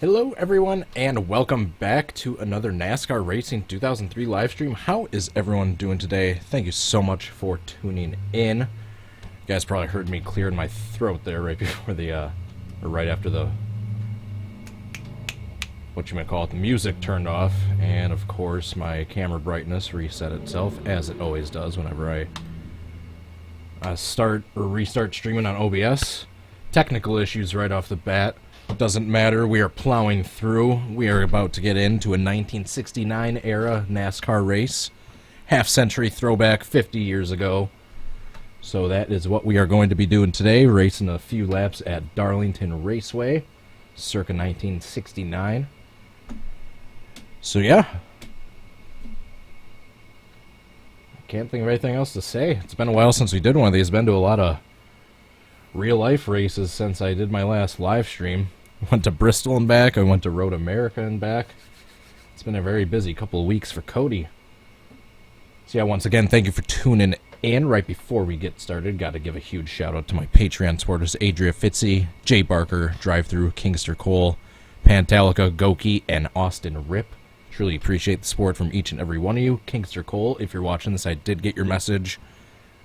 Hello everyone and welcome back to another NASCAR Racing 2003 live stream. How is everyone doing today? Thank you so much for tuning in. You guys probably heard me clearing my throat there right before the, or right after the, what you might call it, the music turned off. And of course my camera brightness reset itself, as it always does whenever I start or restart streaming on OBS. Technical issues right off the bat. Doesn't matter, we are plowing through. We are about to get into a 1969 era NASCAR race. Half-century throwback 50 years ago. So that is what we are going to be doing today, racing a few laps at Darlington Raceway, circa 1969. So yeah. Can't think of anything else to say. It's been a while since we did one of these. Been to a lot of real-life races since I did my last live stream. Went to Bristol and back. I went to Road America and back. It's been a very busy couple of weeks for Cody. So yeah, once again, thank you for tuning in. Right before we get started, got to give a huge shout-out to my Patreon supporters, Adria Fitzy, Jay Barker, Drive-Thru, Kingster Cole, Pantalica, Goki, and Austin Rip. Truly appreciate the support from each and every one of you. Kingster Cole, if you're watching this, I did get your message.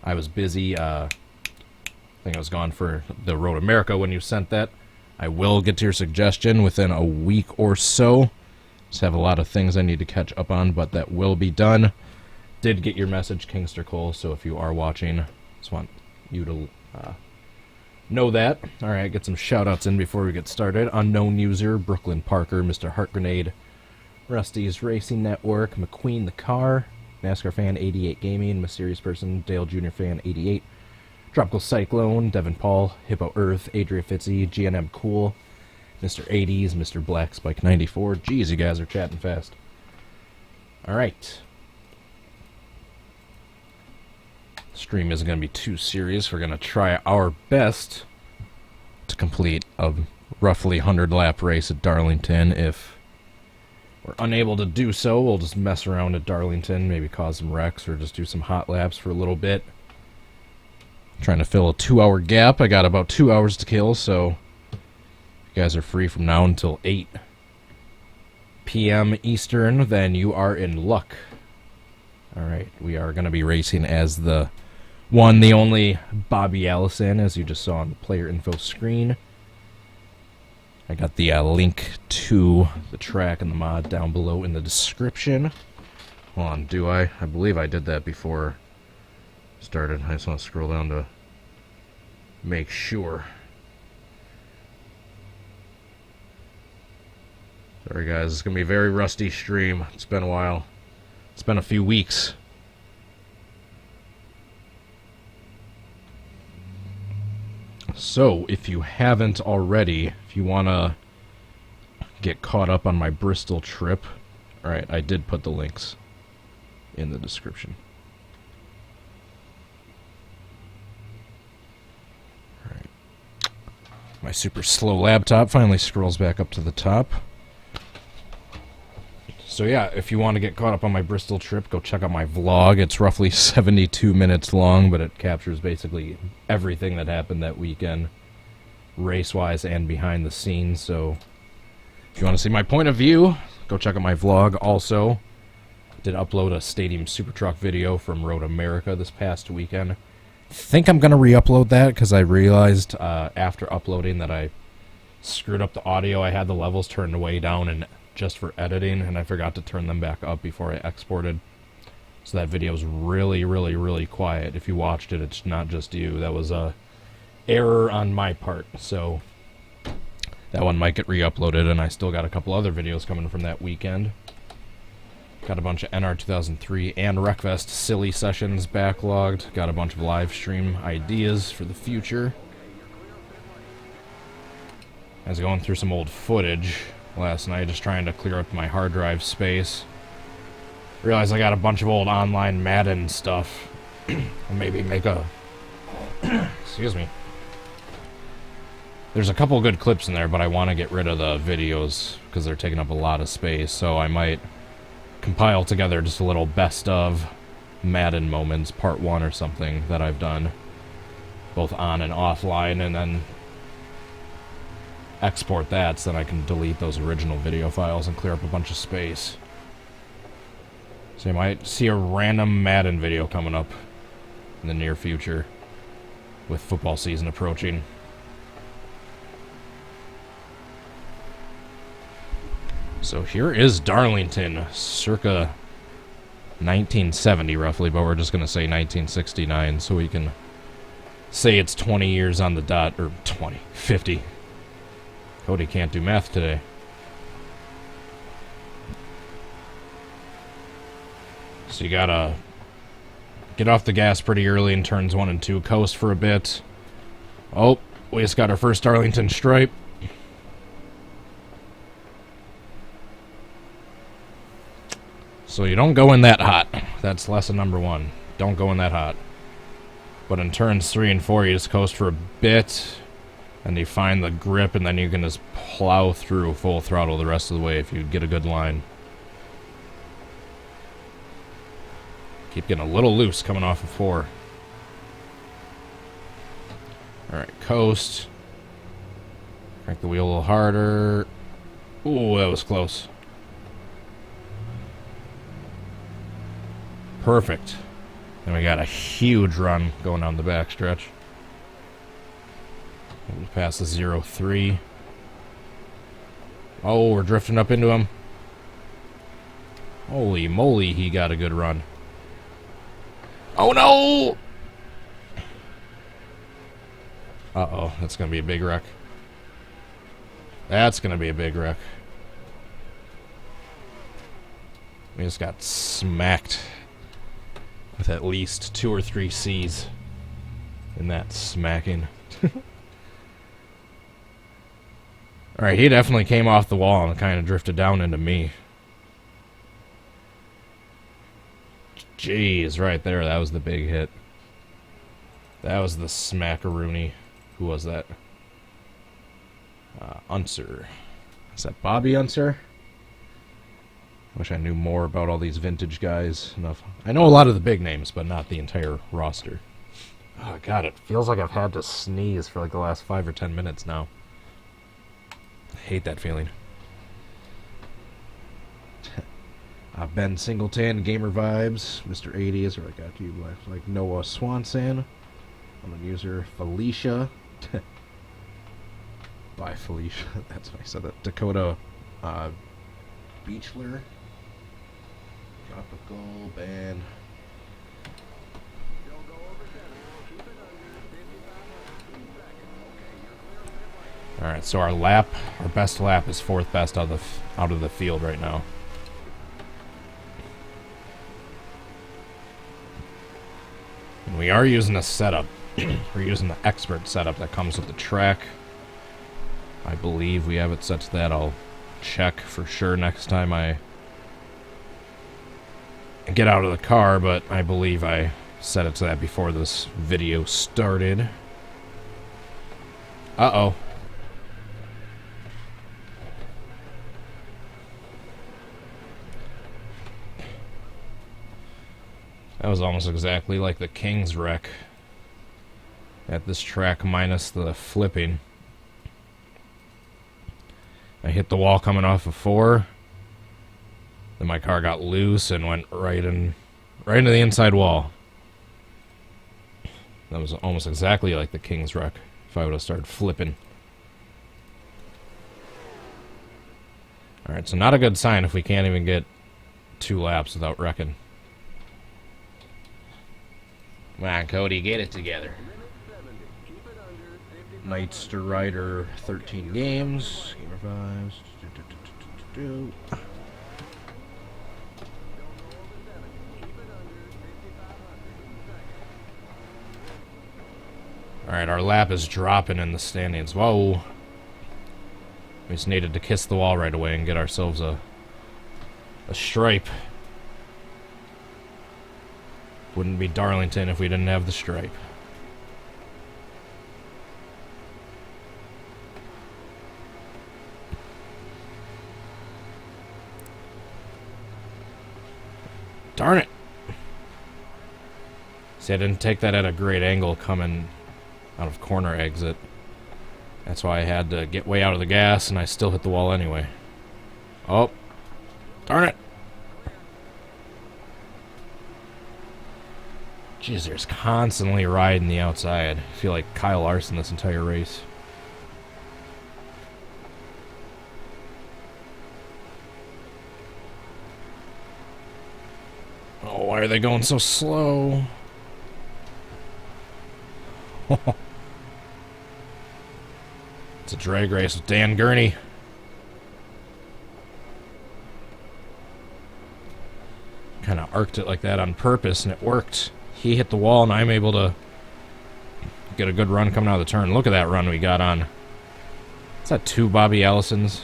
I was busy. I think I was gone for the Road America when you sent that. I will get to your suggestion within a week or so. Just have a lot of things I need to catch up on, but that will be done. Did get your message, Kingster Cole, so if you are watching, just want you to know that. Alright, get some shout-outs in before we get started. Unknown User, Brooklyn Parker, Mr. Heart Grenade, Rusty's Racing Network, McQueen the Car, NASCAR Fan 88 Gaming, Mysterious Person, Dale Jr. Fan 88, Tropical Cyclone, Devin Paul, Hippo Earth, Adria Fitzy, GNM Cool, Mr. 80s, Mr. Black Spike 94. Jeez, you guys are chatting fast. Alright. Stream isn't going to be too serious. We're going to try our best to complete a roughly 100-lap race at Darlington. If we're unable to do so, we'll just mess around at Darlington, maybe cause some wrecks, or just do some hot laps for a little bit. Trying to fill a 2-hour gap. I got about 2 hours to kill, so if you guys are free from now until 8 p.m. Eastern, then you are in luck. Alright, we are going to be racing as the one, the only Bobby Allison, as you just saw on the player info screen. I got the link to the track and the mod down below in the description. Hold on, do I? I believe I did that before started. I just want to scroll down to make sure. Sorry guys, it's going to be a very rusty stream. It's been a while. It's been a few weeks. So, if you haven't already, if you want to get caught up on my Bristol trip, alright, I did put the links in the description. My super slow laptop finally scrolls back up to the top. So yeah, if you want to get caught up on my Bristol trip, go check out my vlog. It's roughly 72 minutes long, but it captures basically everything that happened that weekend, race-wise and behind the scenes. So if you want to see my point of view, go check out my vlog. Also, I did upload a Stadium Super Truck video from Road America this past weekend. I think I'm going to re-upload that because I realized after uploading that I screwed up the audio. I had the levels turned way down and just for editing, and I forgot to turn them back up before I exported. So that video is really, really, really quiet. If you watched it, it's not just you. That was a error on my part. So that one might get re-uploaded, and I still got a couple other videos coming from that weekend. Got a bunch of NR2003 and Wreckfest silly sessions backlogged. Got a bunch of live stream ideas for the future. I was going through some old footage last night, just trying to clear up my hard drive space. Realized I got a bunch of old online Madden stuff. And maybe make a... excuse me. There's a couple good clips in there, but I want to get rid of the videos because they're taking up a lot of space, so I might compile together just a little best of Madden moments, part 1 or something that I've done, both on and offline, and then export that so then I can delete those original video files and clear up a bunch of space. So you might see a random Madden video coming up in the near future with football season approaching. So here is Darlington, circa 1970 roughly, but we're just going to say 1969 so we can say it's 20 years on the dot, or 50. Cody can't do math today. So you gotta get off the gas pretty early in turns 1 and 2, coast for a bit. Oh, we just got our first Arlington Stripe. So you don't go in that hot. That's lesson number 1. Don't go in that hot. But in turns 3 and 4, you just coast for a bit, and you find the grip, and then you can just plow through full throttle the rest of the way if you get a good line. Keep getting a little loose coming off of 4. Alright, coast. Crank the wheel a little harder. Ooh, that was close. Perfect. And we got a huge run going down the back stretch. We pass the 0-3. Oh, we're drifting up into him. Holy moly, he got a good run. Oh no! Uh-oh, that's gonna be a big wreck. That's gonna be a big wreck. We just got smacked with at least 2 or 3 C's in that smacking. Alright, he definitely came off the wall and kind of drifted down into me. Jeez, right there, that was the big hit. That was the smackaroony. Who was that? Unser. Is that Bobby Unser? Wish I knew more about all these vintage guys. Enough. I know a lot of the big names, but not the entire roster. Oh, God, it feels like I've had to sneeze for like the last 5 or 10 minutes now. I hate that feeling. Ben Singleton, Gamer Vibes, Mr. 80s, or I got you like Noah Swanson. I'm a user, Felicia. Bye, Felicia. That's why I said that. Dakota Beachler. Tropical band. Alright, so our best lap is 4th best out of the field right now. And we are using a setup. We're using the expert setup that comes with the track. I believe we have it set to that. I'll check for sure next time I get out of the car, but I believe I set it to that before this video started. Uh-oh. That was almost exactly like the King's wreck at this track minus the flipping. I hit the wall coming off of 4. Then my car got loose and went right into the inside wall. That was almost exactly like the King's wreck if I would have started flipping. Alright, so not a good sign if we can't even get 2 laps without wrecking. Come on, Cody, get it together. Nightster Rider, 13 games. Gamer Vibes. Alright, our lap is dropping in the standings. Whoa. We just needed to kiss the wall right away and get ourselves a stripe. Wouldn't be Darlington if we didn't have the stripe. Darn it! See, I didn't take that at a great angle coming out of corner exit. That's why I had to get way out of the gas, and I still hit the wall anyway. Oh. Darn it. Jeez, there's constantly riding the outside. I feel like Kyle Larson this entire race. Oh, why are they going so slow? It's a drag race with Dan Gurney. Kind of arced it like that on purpose, and it worked. He hit the wall, and I'm able to get a good run coming out of the turn. Look at that run we got on. Is that 2 Bobby Allisons?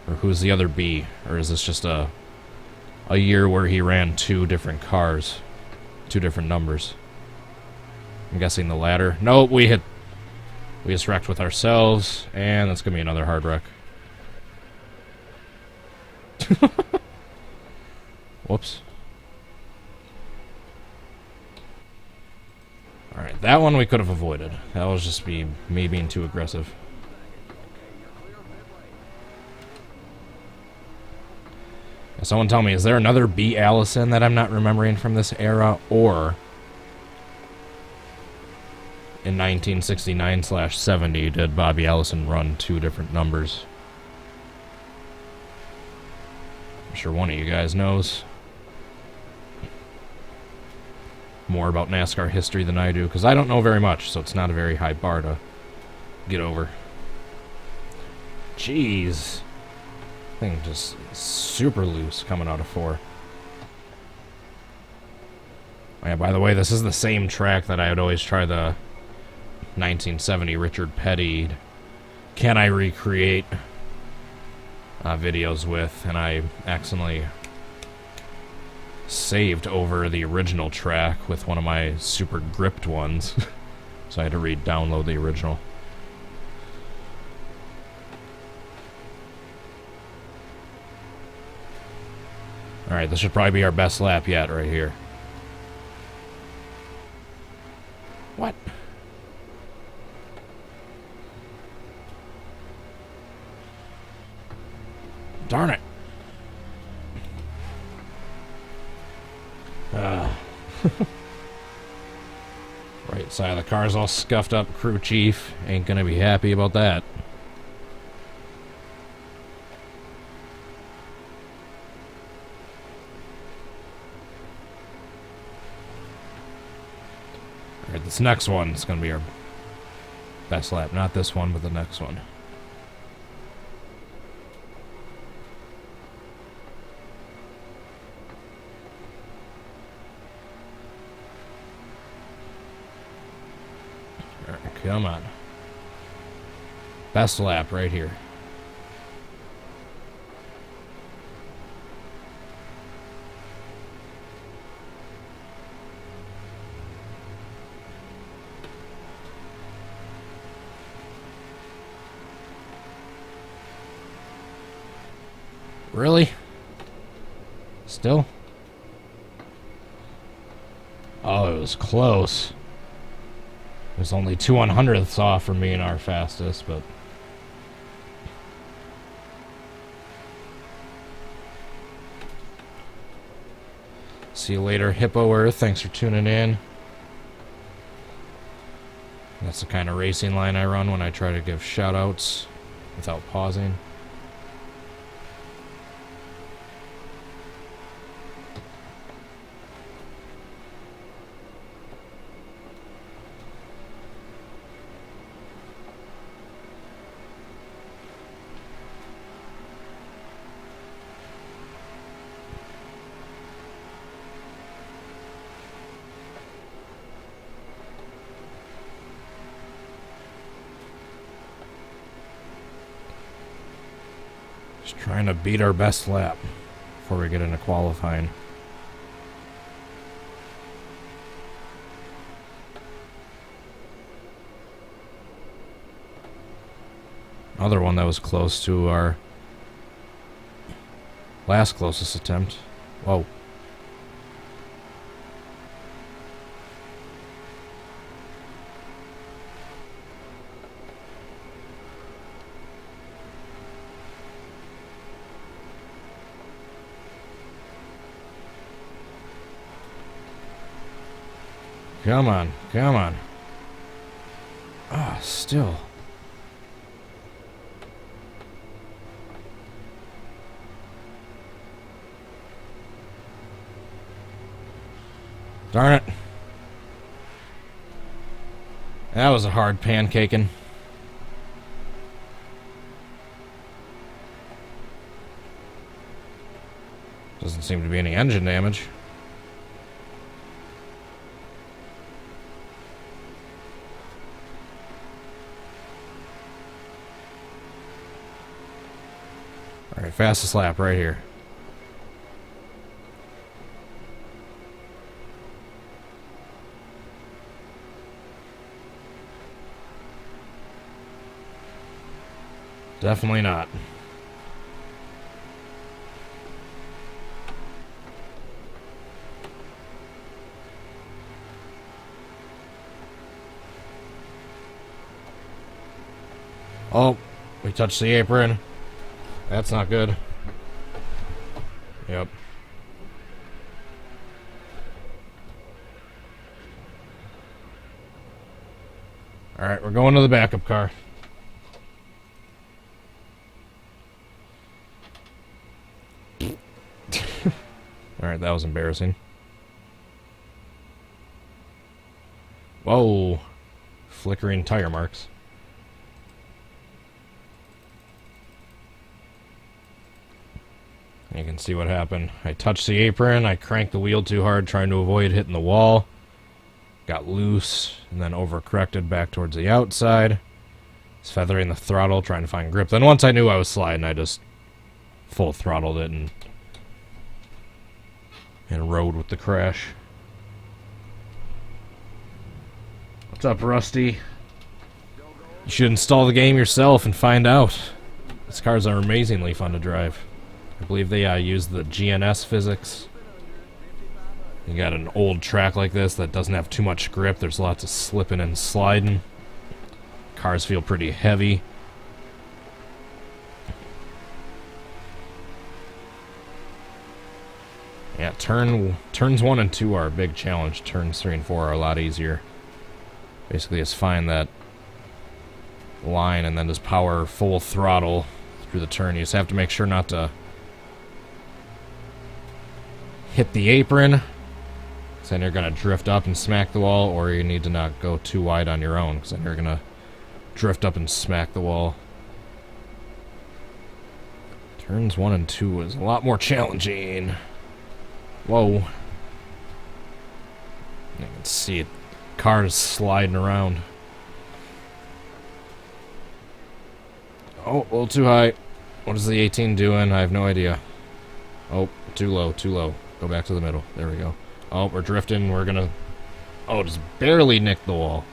Or who's the other B? Or is this just a year where he ran 2 different cars? 2 different numbers. I'm guessing the latter. Nope, we just wrecked with ourselves, and that's gonna be another hard wreck. Whoops. Alright, that one we could have avoided. That was just me being too aggressive. Someone tell me, is there another B. Allison that I'm not remembering from this era, or in 1969/70 did Bobby Allison run 2 different numbers? I'm sure one of you guys knows more about NASCAR history than I do, because I don't know very much, so it's not a very high bar to get over. Jeez. Thing just super loose coming out of 4. Oh yeah, by the way, this is the same track that I would always try the 1970 Richard Petty Can I Recreate videos with, and I accidentally saved over the original track with one of my super gripped ones. So I had to re-download the original. Alright, this should probably be our best lap yet right here. What? Darn it. Right side of the car's all scuffed up. Crew chief ain't gonna be happy about that. Alright, this next one is gonna be our best lap. Not this one, but the next one. Come on. Best lap right here. Really? Still? Oh, it was close. It was only 2/100ths off from me in our fastest, but... See you later, Hippo Earth. Thanks for tuning in. That's the kind of racing line I run when I try to give shout-outs without pausing. Just trying to beat our best lap before we get into qualifying. Another one that was close to our last closest attempt. Whoa. Come on, come on. Ah, still. Darn it. That was a hard pancaking. Doesn't seem to be any engine damage. Alright, fastest lap right here. Definitely not. Oh, we touched the apron. That's not good. Yep. Alright, we're going to the backup car. Alright, that was embarrassing. Whoa. Flickering tire marks. You can see what happened. I touched the apron, I cranked the wheel too hard trying to avoid hitting the wall. Got loose, and then overcorrected back towards the outside. Was feathering the throttle, trying to find grip. Then once I knew I was sliding, I just full throttled it and rode with the crash. What's up, Rusty? You should install the game yourself and find out. These cars are amazingly fun to drive. I believe they use the GNS physics. You got an old track like this that doesn't have too much grip. There's lots of slipping and sliding. Cars feel pretty heavy. Yeah, turns 1 and 2 are a big challenge. Turns 3 and 4 are a lot easier. Basically, just find that line and then just power full throttle through the turn. You just have to make sure not to hit the apron, because then you're going to drift up and smack the wall, or you need to not go too wide on your own, because then you're going to drift up and smack the wall. Turns 1 and 2 is a lot more challenging. Whoa. You can see it. Cars sliding around. Oh, a little too high. What is the 18 doing? I have no idea. Oh, too low, too low. Go back to the middle. There we go. Oh, we're drifting. We're gonna... Oh, just barely nicked the wall.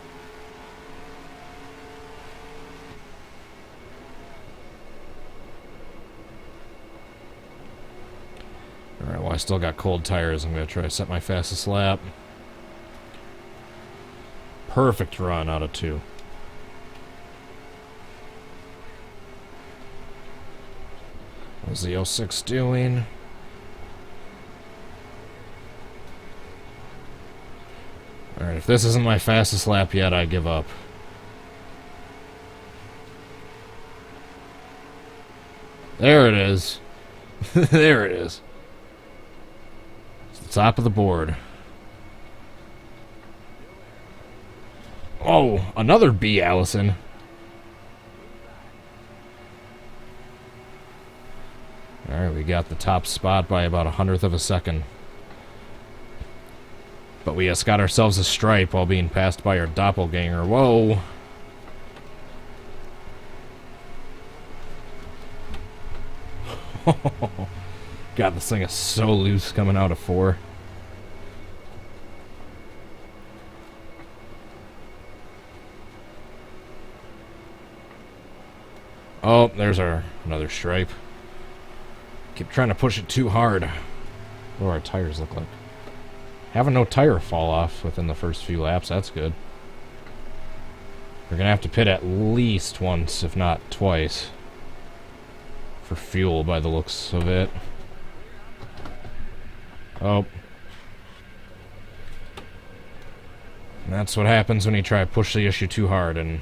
Alright, well, I still got cold tires. I'm gonna try to set my fastest lap. Perfect run out of 2. What's the 06 doing? Alright, if this isn't my fastest lap yet, I give up. There it is. There it is. It's the top of the board. Oh, another B, Allison. Alright, we got the top spot by about 1/100th of a second. But we just got ourselves a stripe while being passed by our doppelganger. Whoa! God, this thing is so loose coming out of 4. Oh, there's another stripe. Keep trying to push it too hard. What do our tires look like? Having no tire fall off within the first few laps, that's good. We're gonna have to pit at least once, if not twice, for fuel by the looks of it. Oh. And that's what happens when you try to push the issue too hard and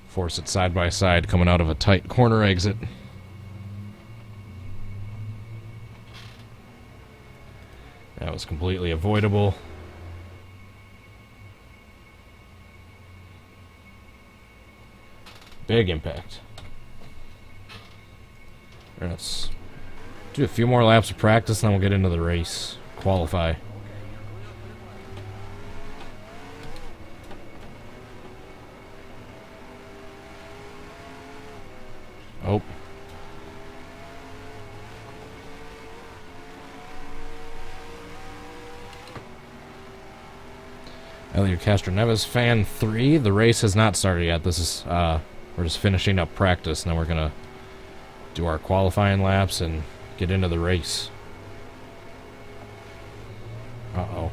force it side by side coming out of a tight corner exit. That was completely avoidable. Big impact. Let's do a few more laps of practice, and then we'll get into the race. Qualify. Oh. Elio Castroneves, fan 3. The race has not started yet. This is, we're just finishing up practice, and then we're gonna do our qualifying laps and get into the race. Uh-oh.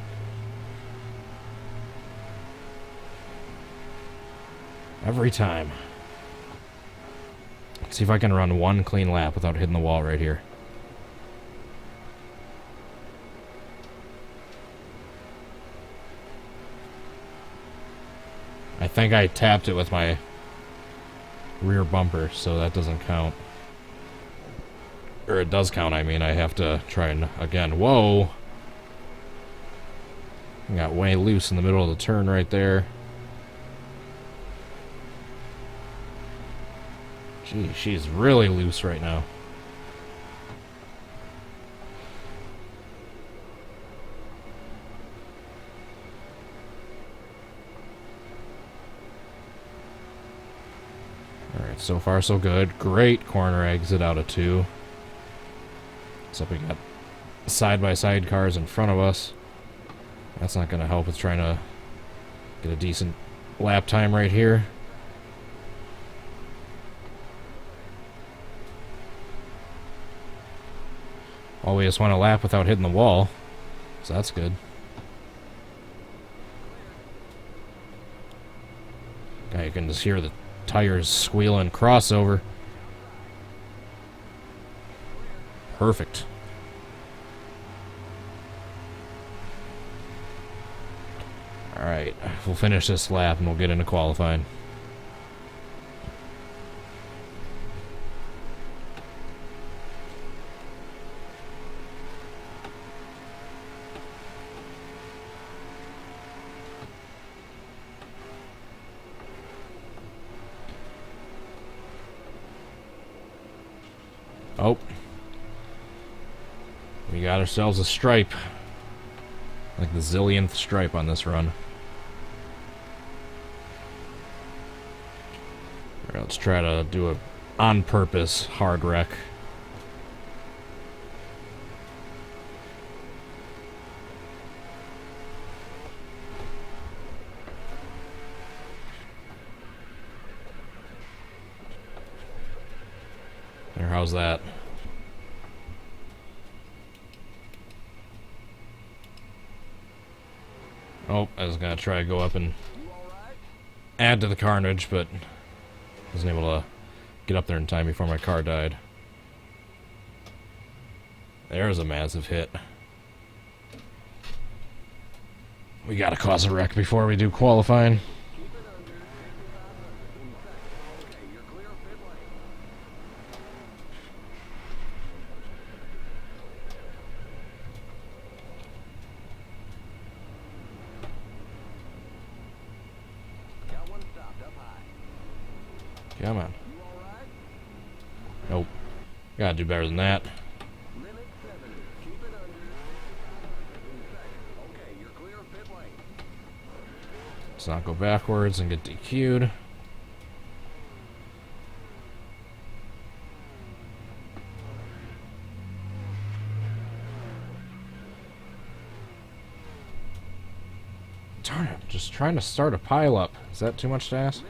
Every time. Let's see if I can run one clean lap without hitting the wall right here. I think I tapped it with my rear bumper, so that doesn't count. Or it does count, I mean. I have to try and, again, whoa! I got way loose in the middle of the turn right there. Gee, she's really loose right now. Alright, so far so good. Great corner exit out of 2. Except we got side-by-side cars in front of us. That's not going to help with trying to get a decent lap time right here. Well, we just want to lap without hitting the wall, so that's good. Now you can just hear the tires squealing crossover. Perfect. Alright, we'll finish this lap and we'll get into qualifying. Oh. We got ourselves a stripe. Like the zillionth stripe on this run. Alright, let's try to do a on-purpose hard wreck. There, how's that? Oh, I was gonna try to go up and add to the carnage, but wasn't able to get up there in time before my car died. There's a massive hit. We gotta cause a wreck before we do qualifying. Come on. Nope. Gotta do better than that. Let's not go backwards and get DQ'd. Darn it, just trying to start a pileup. Is that too much to ask?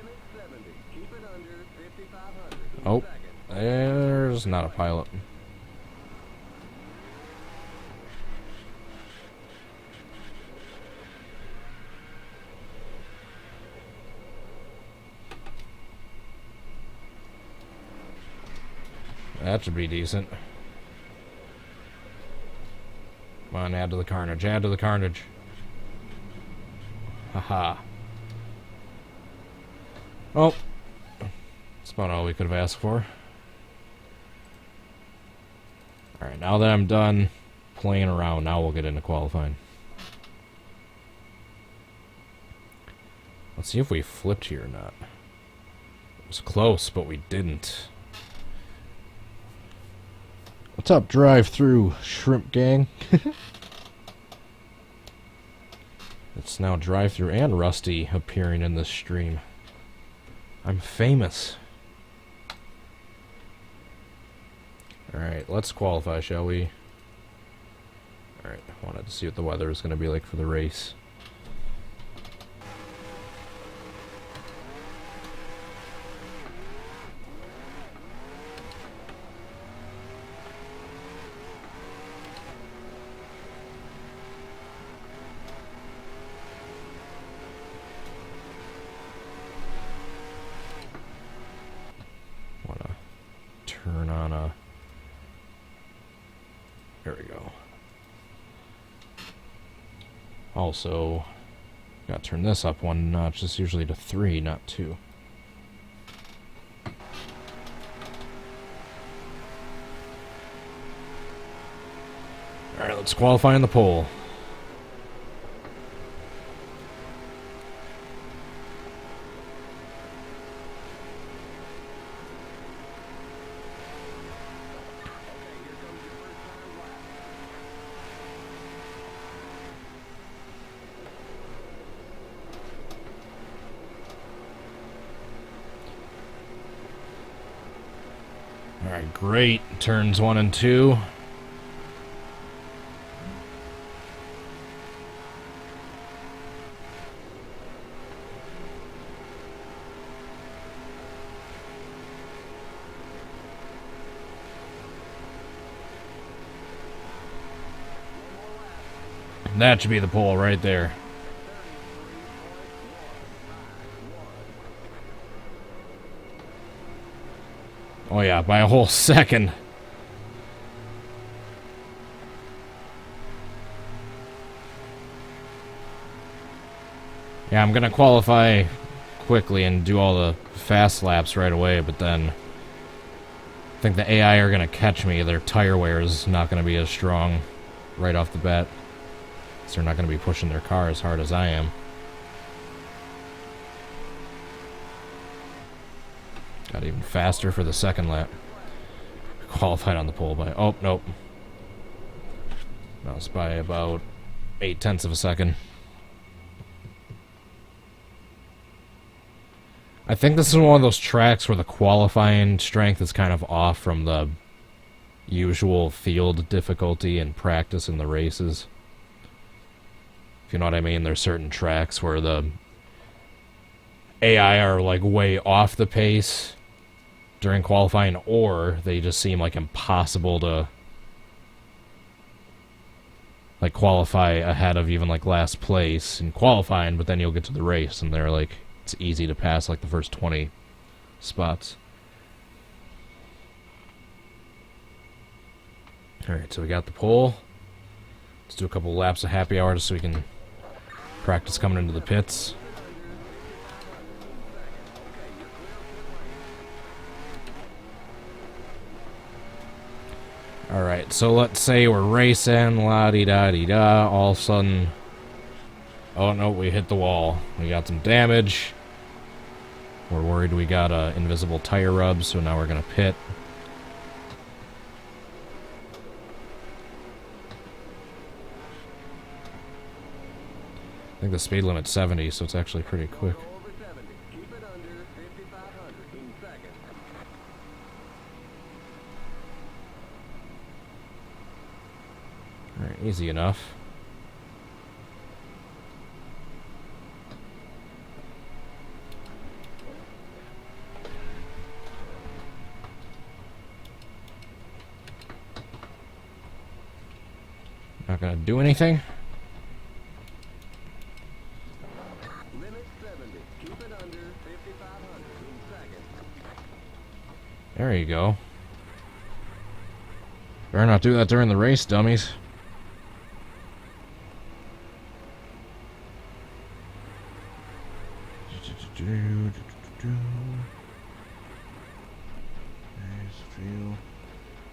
Oh, there's not a pileup. That should be decent. Come on, add to the carnage, add to the carnage. Haha. Well, that's about all we could have asked for. Alright, now that I'm done playing around, now we'll get into qualifying. Let's see if we flipped here or not. It was close, but we didn't. What's up, drive-through shrimp gang? It's now drive-through and Rusty appearing in this stream. I'm famous. Alright, let's qualify, shall we? Alright, I wanted to see what the weather is going to be like for the race. Turn on a... There we go. Also, gotta turn this up one notch. It's usually to 3, not 2. Alright, let's qualify in the pole. Alright, great. Turns 1 and 2. That should be the pole right there. Oh yeah, by a whole second. Yeah, I'm gonna qualify quickly and do all the fast laps right away, but then I think the AI are gonna catch me. Their tire wear is not gonna be as strong right off the bat. So they're not gonna be pushing their car as hard as I am. Got even faster for the second lap. Qualified on the pole by... Oh, nope. That was by about 0.8 of a second. I think this is one of those tracks where the qualifying strength is kind of off from the usual field difficulty and practice in the races. If you know what I mean, there's certain tracks where the AI are like way off the pace during qualifying, or they just seem like impossible to like qualify ahead of even like last place in qualifying, but then you'll get to the race and they're like, it's easy to pass like the first 20 spots. Alright, so we got the pole. Let's do a couple laps of happy hour just so we can practice coming into the pits. Alright, so let's say we're racing, la-di-da-di-da, all of a sudden... Oh no, we hit the wall. We got some damage. We're worried we got a invisible tire rub, so now we're gonna pit. I think the speed limit's 70, so it's actually pretty quick. Alright, easy enough. Not gonna do anything. Limit 70. Keep it under 5,500 in seconds. There you go. Better not do that during the race, dummies.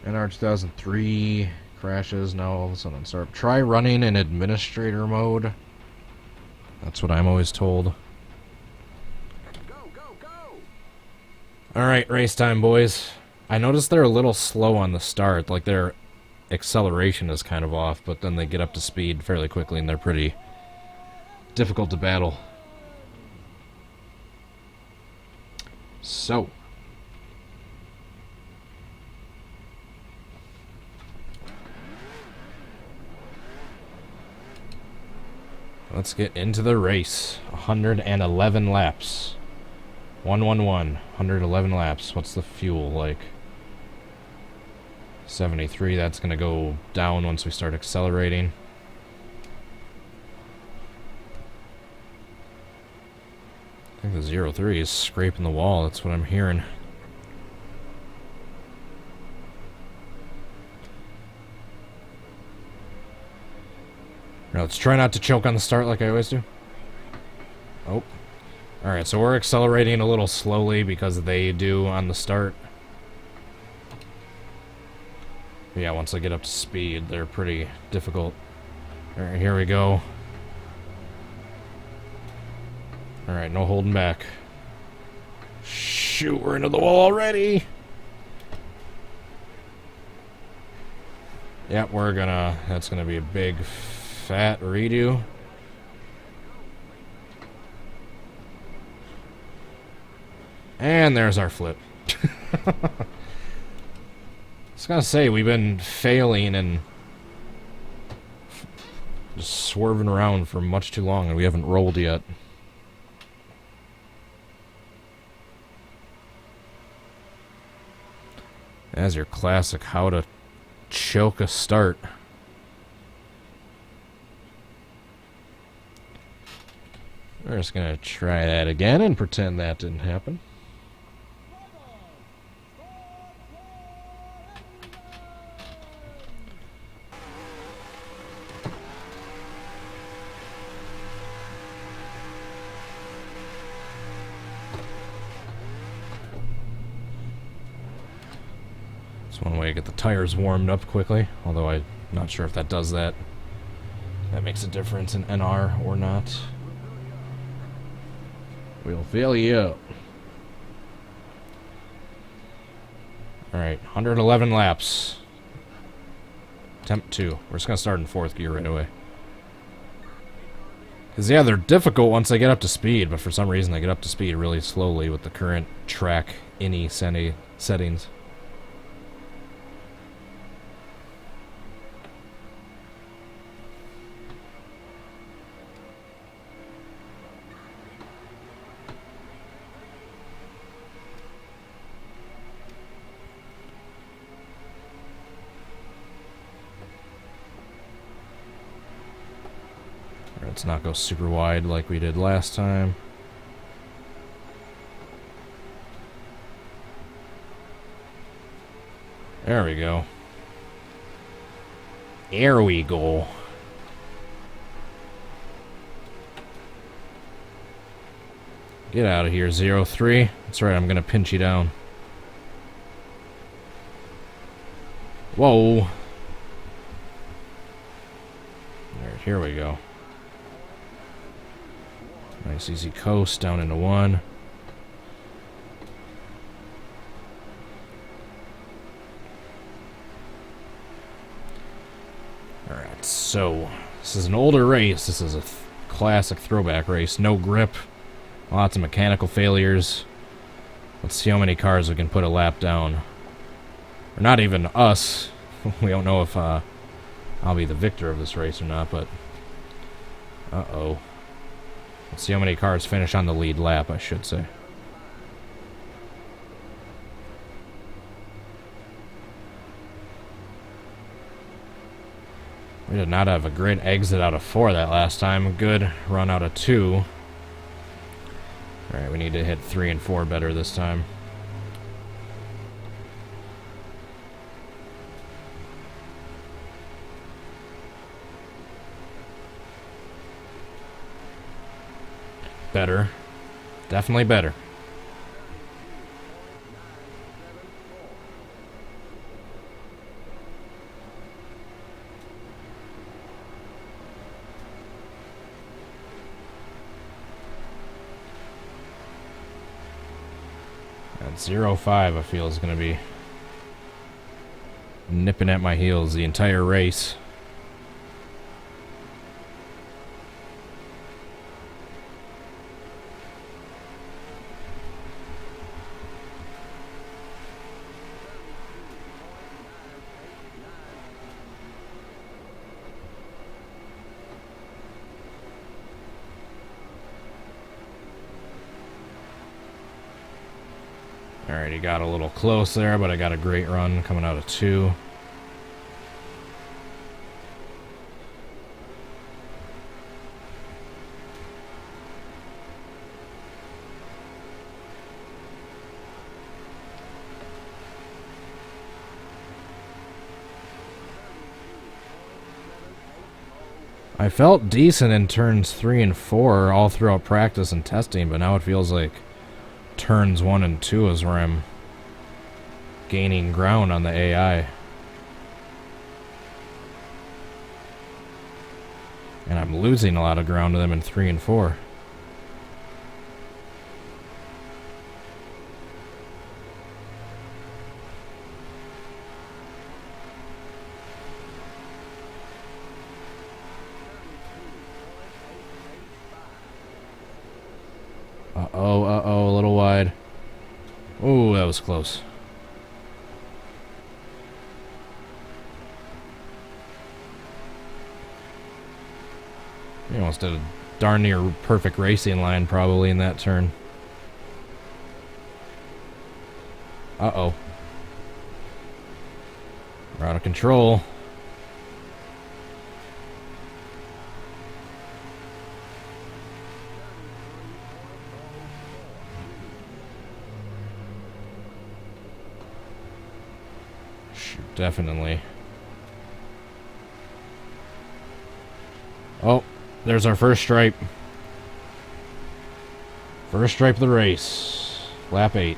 NR2003 crashes. Now all of a sudden start. Try running in administrator mode. That's what I'm always told. Go, go, go! Alright, race time, boys. I noticed they're a little slow on the start. Like, their acceleration is kind of off, but then they get up to speed fairly quickly, and they're pretty difficult to battle. So. Let's get into the race. 111 laps. 111. 111 laps. What's the fuel like? 73. That's going to go down once we start accelerating. I think the 03 is scraping the wall. That's what I'm hearing. Now let's try not to choke on the start like I always do. Oh. Alright, so we're accelerating a little slowly because they do on the start. But yeah, once I get up to speed, they're pretty difficult. Alright, here we go. Alright, no holding back. Shoot, we're into the wall already! Yep, that's gonna be a big fat redo. And there's our flip. I was gonna say, we've been failing and just swerving around for much too long, and we haven't rolled yet. As your classic how to choke a start. We're just gonna try that again and pretend that didn't happen. That's one way to get the tires warmed up quickly, although I'm not sure if that does that. That makes a difference in NR or not. We'll fill you up. Alright, 111 laps. Attempt 2. We're just going to start in 4th gear right away. Because, yeah, they're difficult once they get up to speed, but for some reason they get up to speed really slowly with the current track ini settings. Let's not go super wide like we did last time. There we go. There we go. Get out of here, 03. That's right, I'm gonna pinch you down. Whoa. Alright, here we go. Nice easy coast down into 1. Alright, so this is an older race. This is a classic throwback race. No grip. Lots of mechanical failures. Let's see how many cars we can put a lap down. Or not even us. We don't know if I'll be the victor of this race or not, but uh-oh. Let's see how many cars finish on the lead lap, I should say. We did not have a great exit out of 4 that last time. Good run out of 2. Alright, we need to hit 3 and 4 better this time. Better. Definitely better. At 0.5, I feel is going to be nipping at my heels the entire race. Alright, he got a little close there, but I got a great run coming out of 2. I felt decent in turns 3 and 4 all throughout practice and testing, but now it feels like turns 1 and 2 is where I'm gaining ground on the AI. And I'm losing a lot of ground to them in 3 and 4. Uh-oh, a little wide. Oh, that was close. You almost did a darn near perfect racing line probably in that turn. Uh-oh. We're out of control. Definitely. Oh, there's our first stripe. First stripe of the race. Lap 8.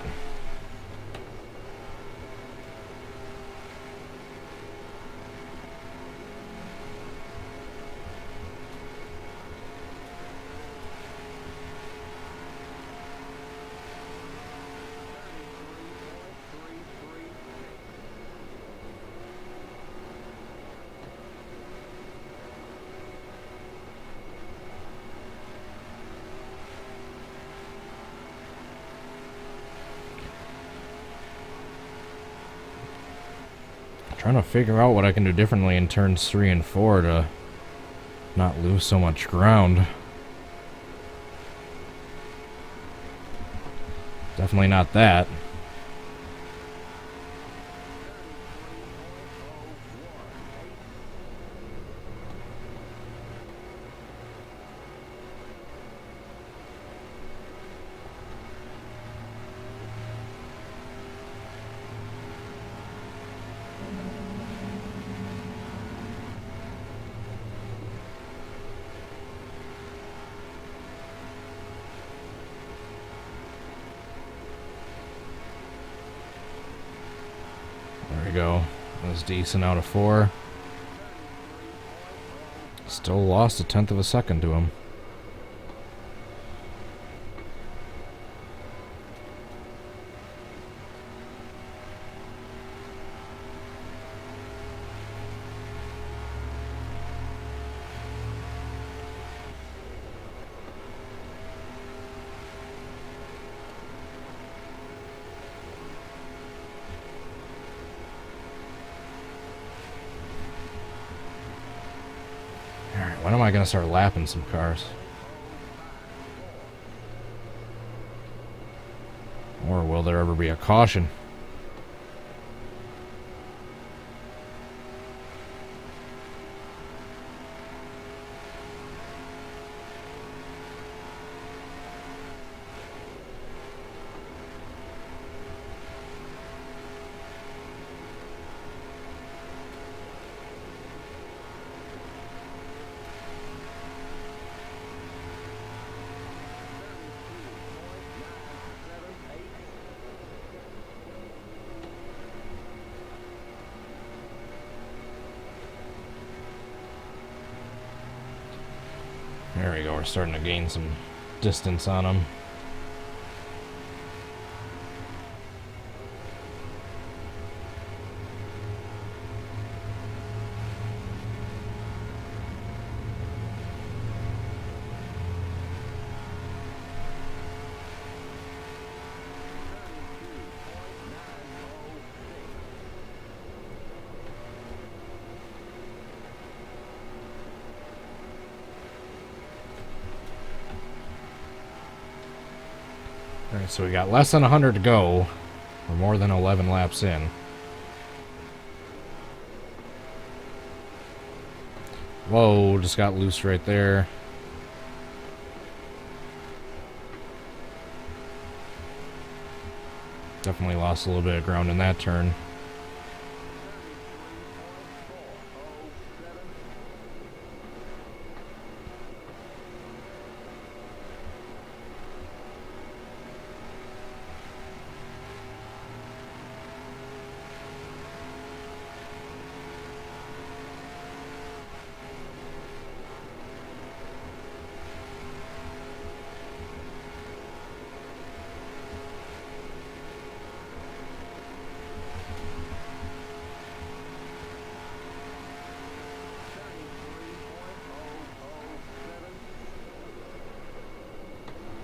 Trying to figure out what I can do differently in turns 3 and 4 to not lose so much ground. Definitely not that. Go. That was decent out of 4. Still lost 1/10 of a second to him. When am I going to start lapping some cars? Or will there ever be a caution? There we go, we're starting to gain some distance on them. Alright, so we got less than 100 to go. We're more than 11 laps in. Whoa, just got loose right there. Definitely lost a little bit of ground in that turn.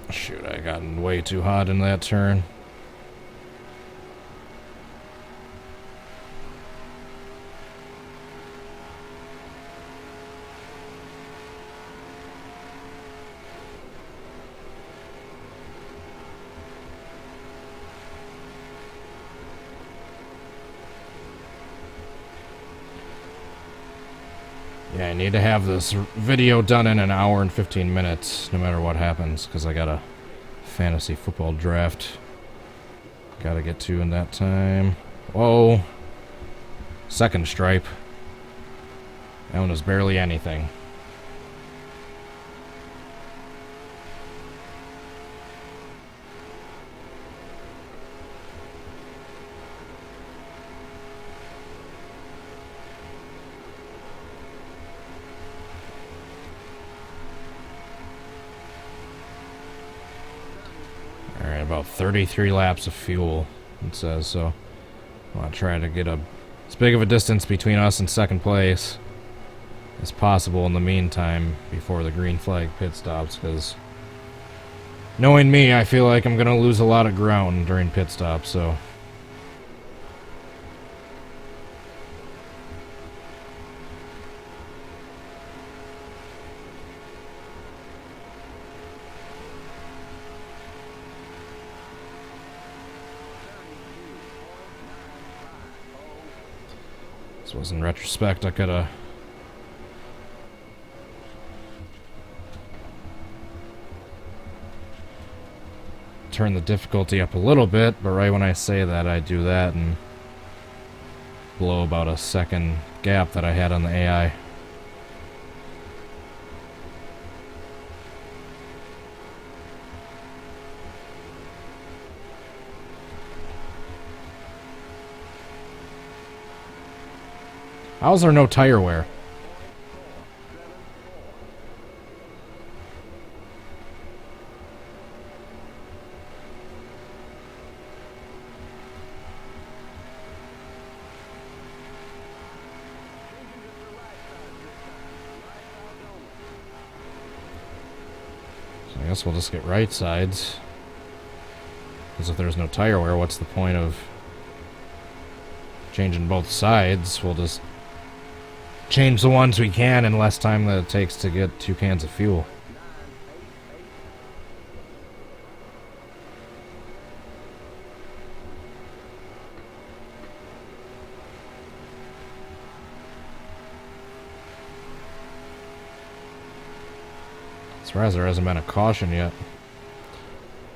Shoot, I got way too hot in that turn. Yeah, I need to have this video done in an hour and 15 minutes, no matter what happens, because I got a fantasy football draft gotta get to in that time. Whoa. Second stripe. That one was barely anything. Alright, about 33 laps of fuel, it says, so I want to try to get as big of a distance between us and second place as possible in the meantime before the green flag pit stops, because knowing me, I feel like I'm going to lose a lot of ground during pit stops, so... This was in retrospect, I could have turned the difficulty up a little bit, but right when I say that, I do that and blow about a second gap that I had on the AI. How's there no tire wear? So I guess we'll just get right sides. Because if there's no tire wear, what's the point of changing both sides? We'll just change the ones we can in less time than it takes to get 2 cans of fuel. Surprised there hasn't been a caution yet.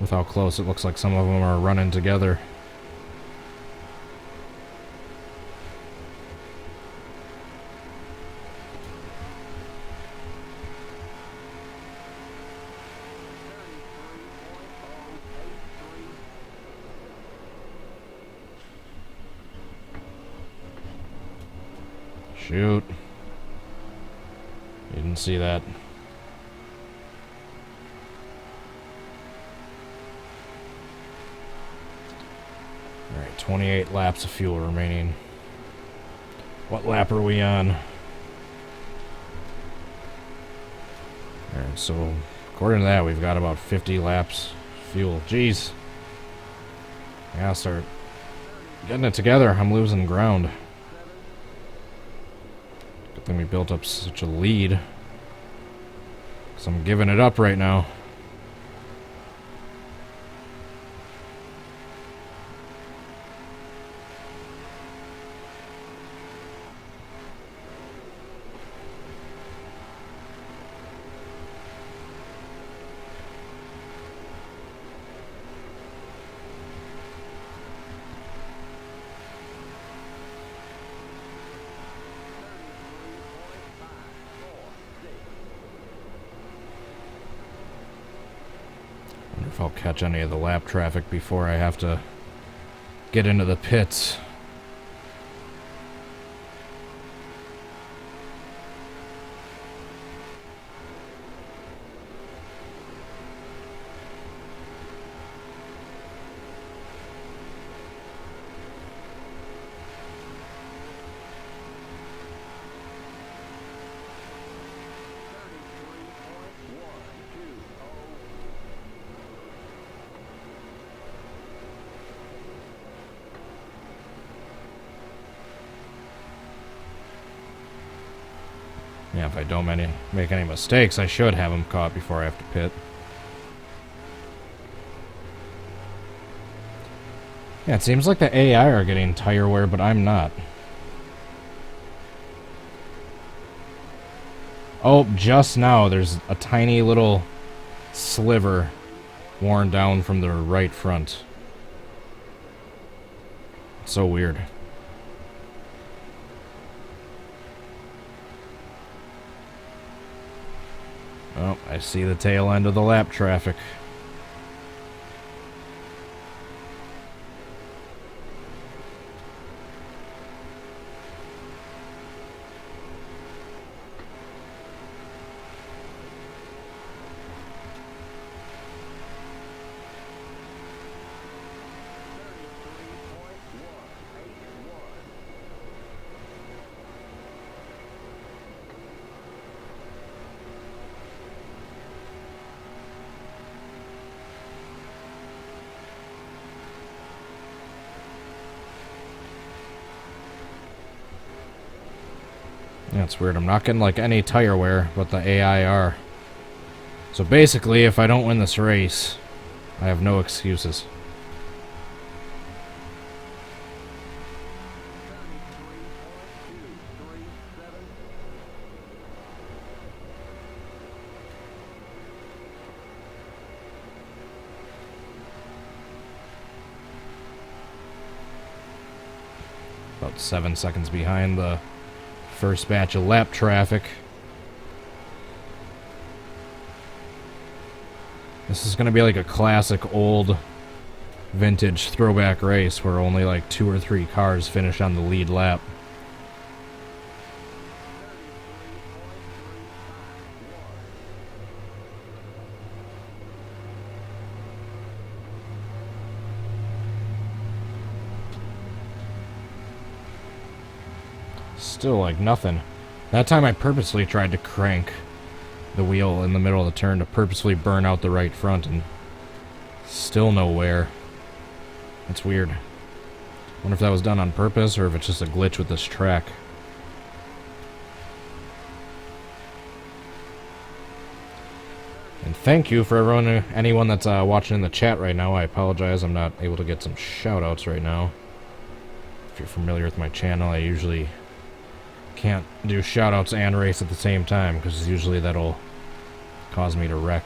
With how close it looks like some of them are running together. Shoot. You didn't see that. Alright, 28 laps of fuel remaining. What lap are we on? Alright, so according to that, we've got about 50 laps fuel. Jeez. I gotta start getting it together. I'm losing ground. Good thing we built up such a lead. Because I'm giving it up right now. If I'll catch any of the lap traffic before I have to get into the pits. Yeah, if I don't make any mistakes, I should have them caught before I have to pit. Yeah, it seems like the AI are getting tire wear, but I'm not. Oh, just now, there's a tiny little sliver worn down from the right front. It's so weird. Oh, I see the tail end of the lap traffic. Yeah, it's weird. I'm not getting like any tire wear, but the AI are. So basically, if I don't win this race, I have no excuses. About 7 seconds behind the first batch of lap traffic. This is going to be like a classic old vintage throwback race where only like 2 or 3 cars finish on the lead lap. Still like nothing. That time I purposely tried to crank the wheel in the middle of the turn to purposely burn out the right front, and still no wear. It's weird. Wonder if that was done on purpose or if it's just a glitch with this track. And thank you for anyone that's watching in the chat right now. I apologize I'm not able to get some shoutouts right now. If you're familiar with my channel, I usually can't do shoutouts and race at the same time because usually that'll cause me to wreck.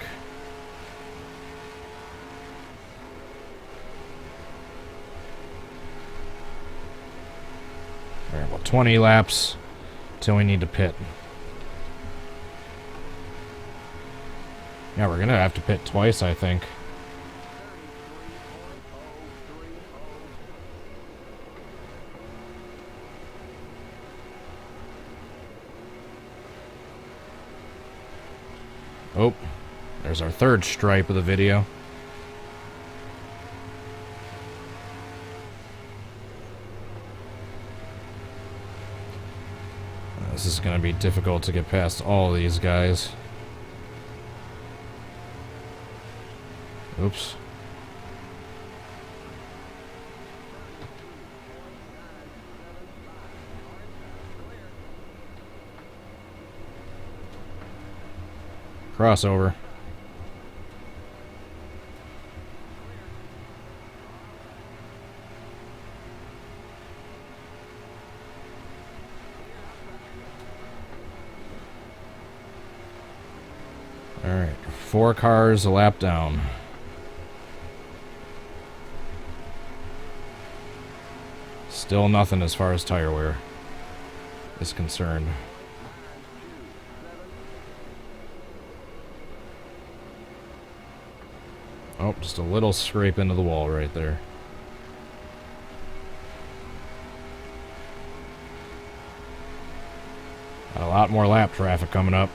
Alright, well, 20 laps till we need to pit. Yeah, we're gonna have to pit twice, I think. Oh, there's our third stripe of the video. This is going to be difficult to get past all these guys. Oops. Crossover. Alright, 4 cars a lap down. Still nothing as far as tire wear is concerned. Oh, just a little scrape into the wall right there. Got a lot more lap traffic coming up.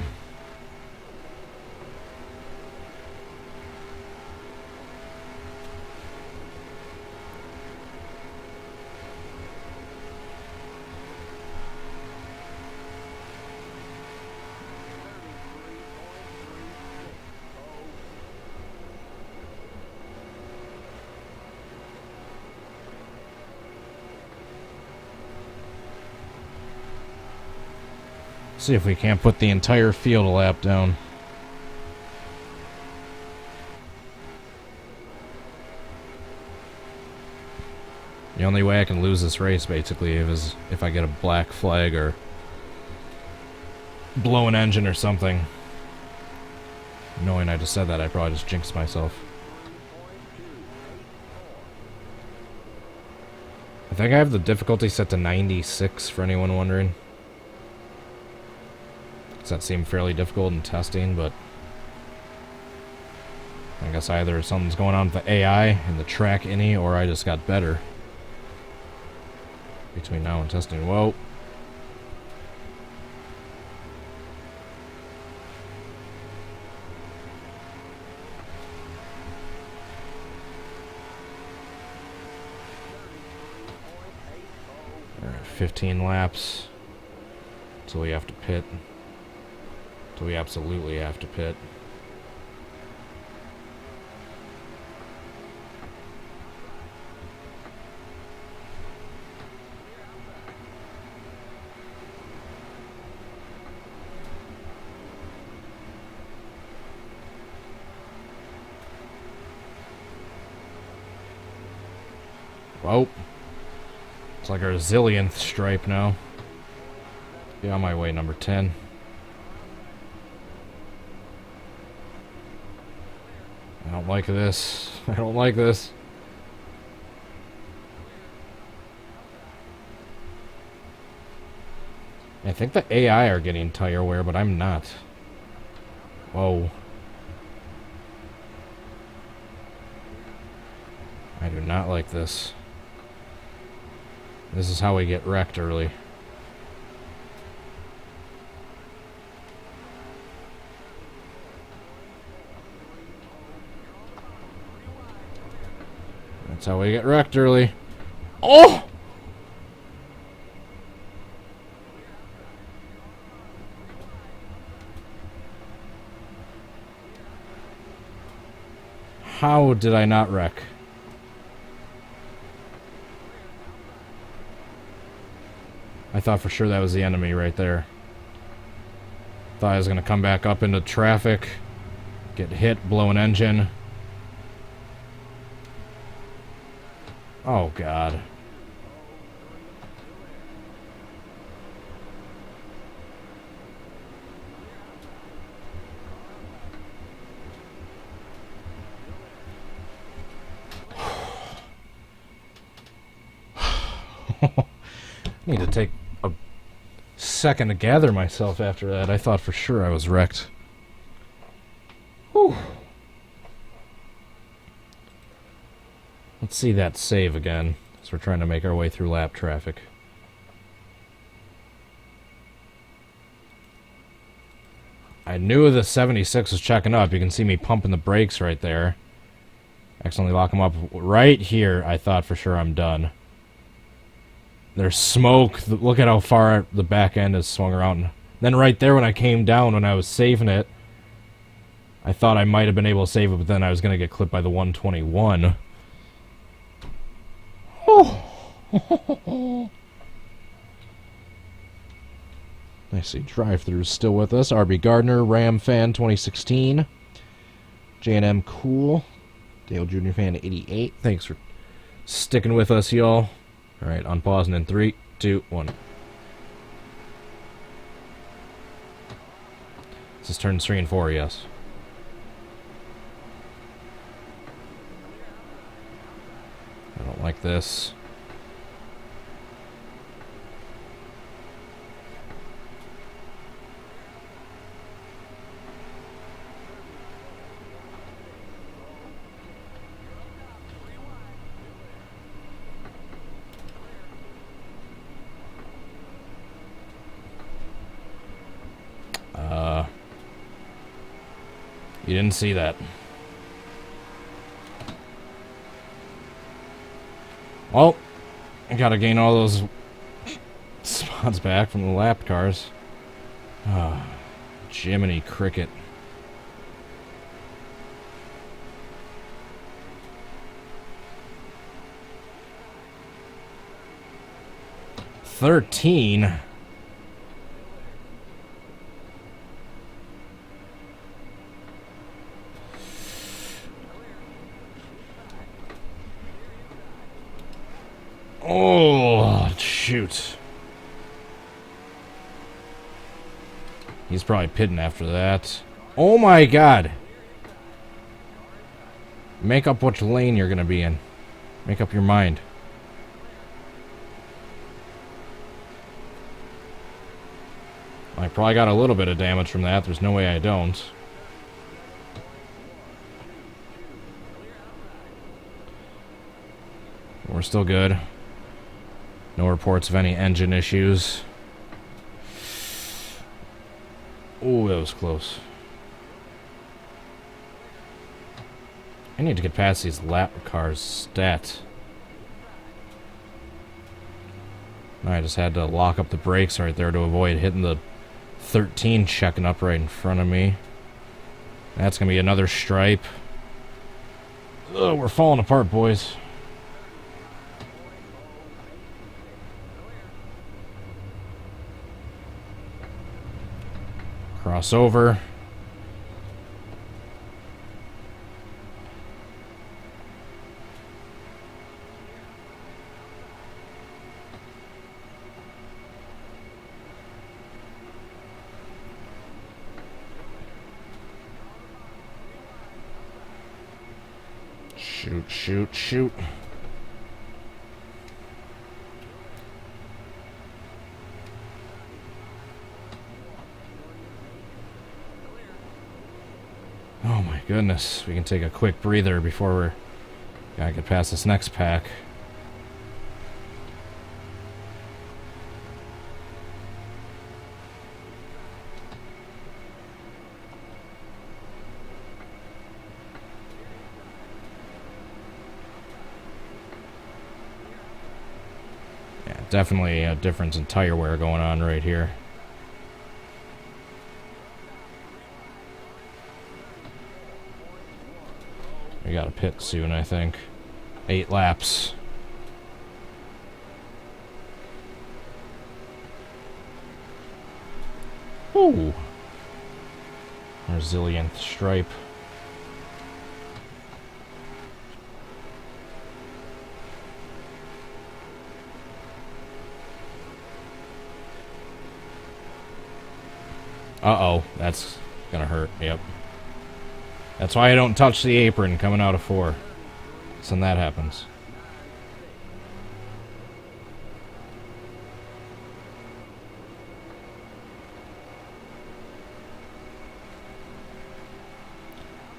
See if we can't put the entire field a lap down. The only way I can lose this race, basically, is if I get a black flag or blow an engine or something. Knowing I just said that, I probably just jinxed myself. I think I have the difficulty set to 96, for anyone wondering. That seemed fairly difficult in testing, but I guess either something's going on with the AI and the track any, or I just got better between now and testing. Whoa. Alright, 15 laps until we have to pit. So we absolutely have to pit. Whoa. It's like our zillionth stripe now. Be on my way, number 10. I don't like this. I don't like this. I think the AI are getting tire wear, but I'm not. Whoa. I do not like this. This is how we get wrecked early. That's how we get wrecked early. Oh! How did I not wreck? I thought for sure that was the enemy right there. Thought I was going to come back up into traffic, get hit, blow an engine. Oh, God. I need to take a second to gather myself after that. I thought for sure I was wrecked. Whew. Let's see that save again, as we're trying to make our way through lap traffic. I knew the 76 was checking up. You can see me pumping the brakes right there. Accidentally lock them up right here. I thought for sure I'm done. There's smoke. Look at how far the back end is swung around. Then right there when I came down, when I was saving it, I thought I might have been able to save it, but then I was going to get clipped by the 121. Oh. I see drive-through's still with us. RB Gardner, Ram Fan 2016. J&M Cool. Dale Jr. Fan 88. Thanks for sticking with us, y'all. Alright, unpausing in 3, 2, 1. This is turns 3 and 4, yes. I don't like this. You didn't see that. Well, I gotta gain all those spots back from the lap cars. Ah, Jiminy Cricket. $13. Oh, shoot. He's probably pitting after that. Oh my god. Make up which lane you're gonna be in. Make up your mind. I probably got a little bit of damage from that. There's no way I don't. We're still good. No reports of any engine issues. Oh, that was close. I need to get past these lap cars' stat. I just had to lock up the brakes right there to avoid hitting the 13 checking up right in front of me. That's going to be another stripe. Ugh, we're falling apart, boys. Cross over. Shoot, shoot, shoot. Oh my goodness, we can take a quick breather before we're gotta get past this next pack. Yeah, definitely a difference in tire wear going on right here. We got a pit soon, I think. 8 laps. Ooh. Resilient stripe. Uh-oh, that's gonna hurt, yep. That's why I don't touch the apron coming out of 4. So then that happens.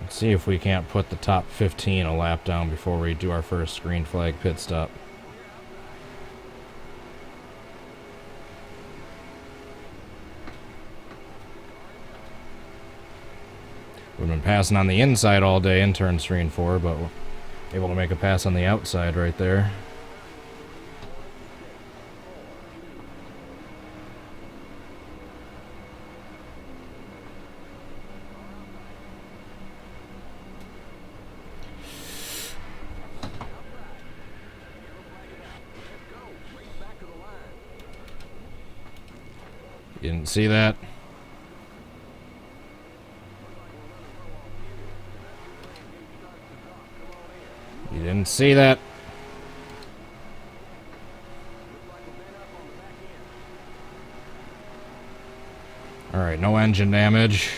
Let's see if we can't put the top 15 a lap down before we do our first green flag pit stop. We've been passing on the inside all day in turns 3 and 4, but we're able to make a pass on the outside right there. You didn't see that? You didn't see that? Alright, no engine damage.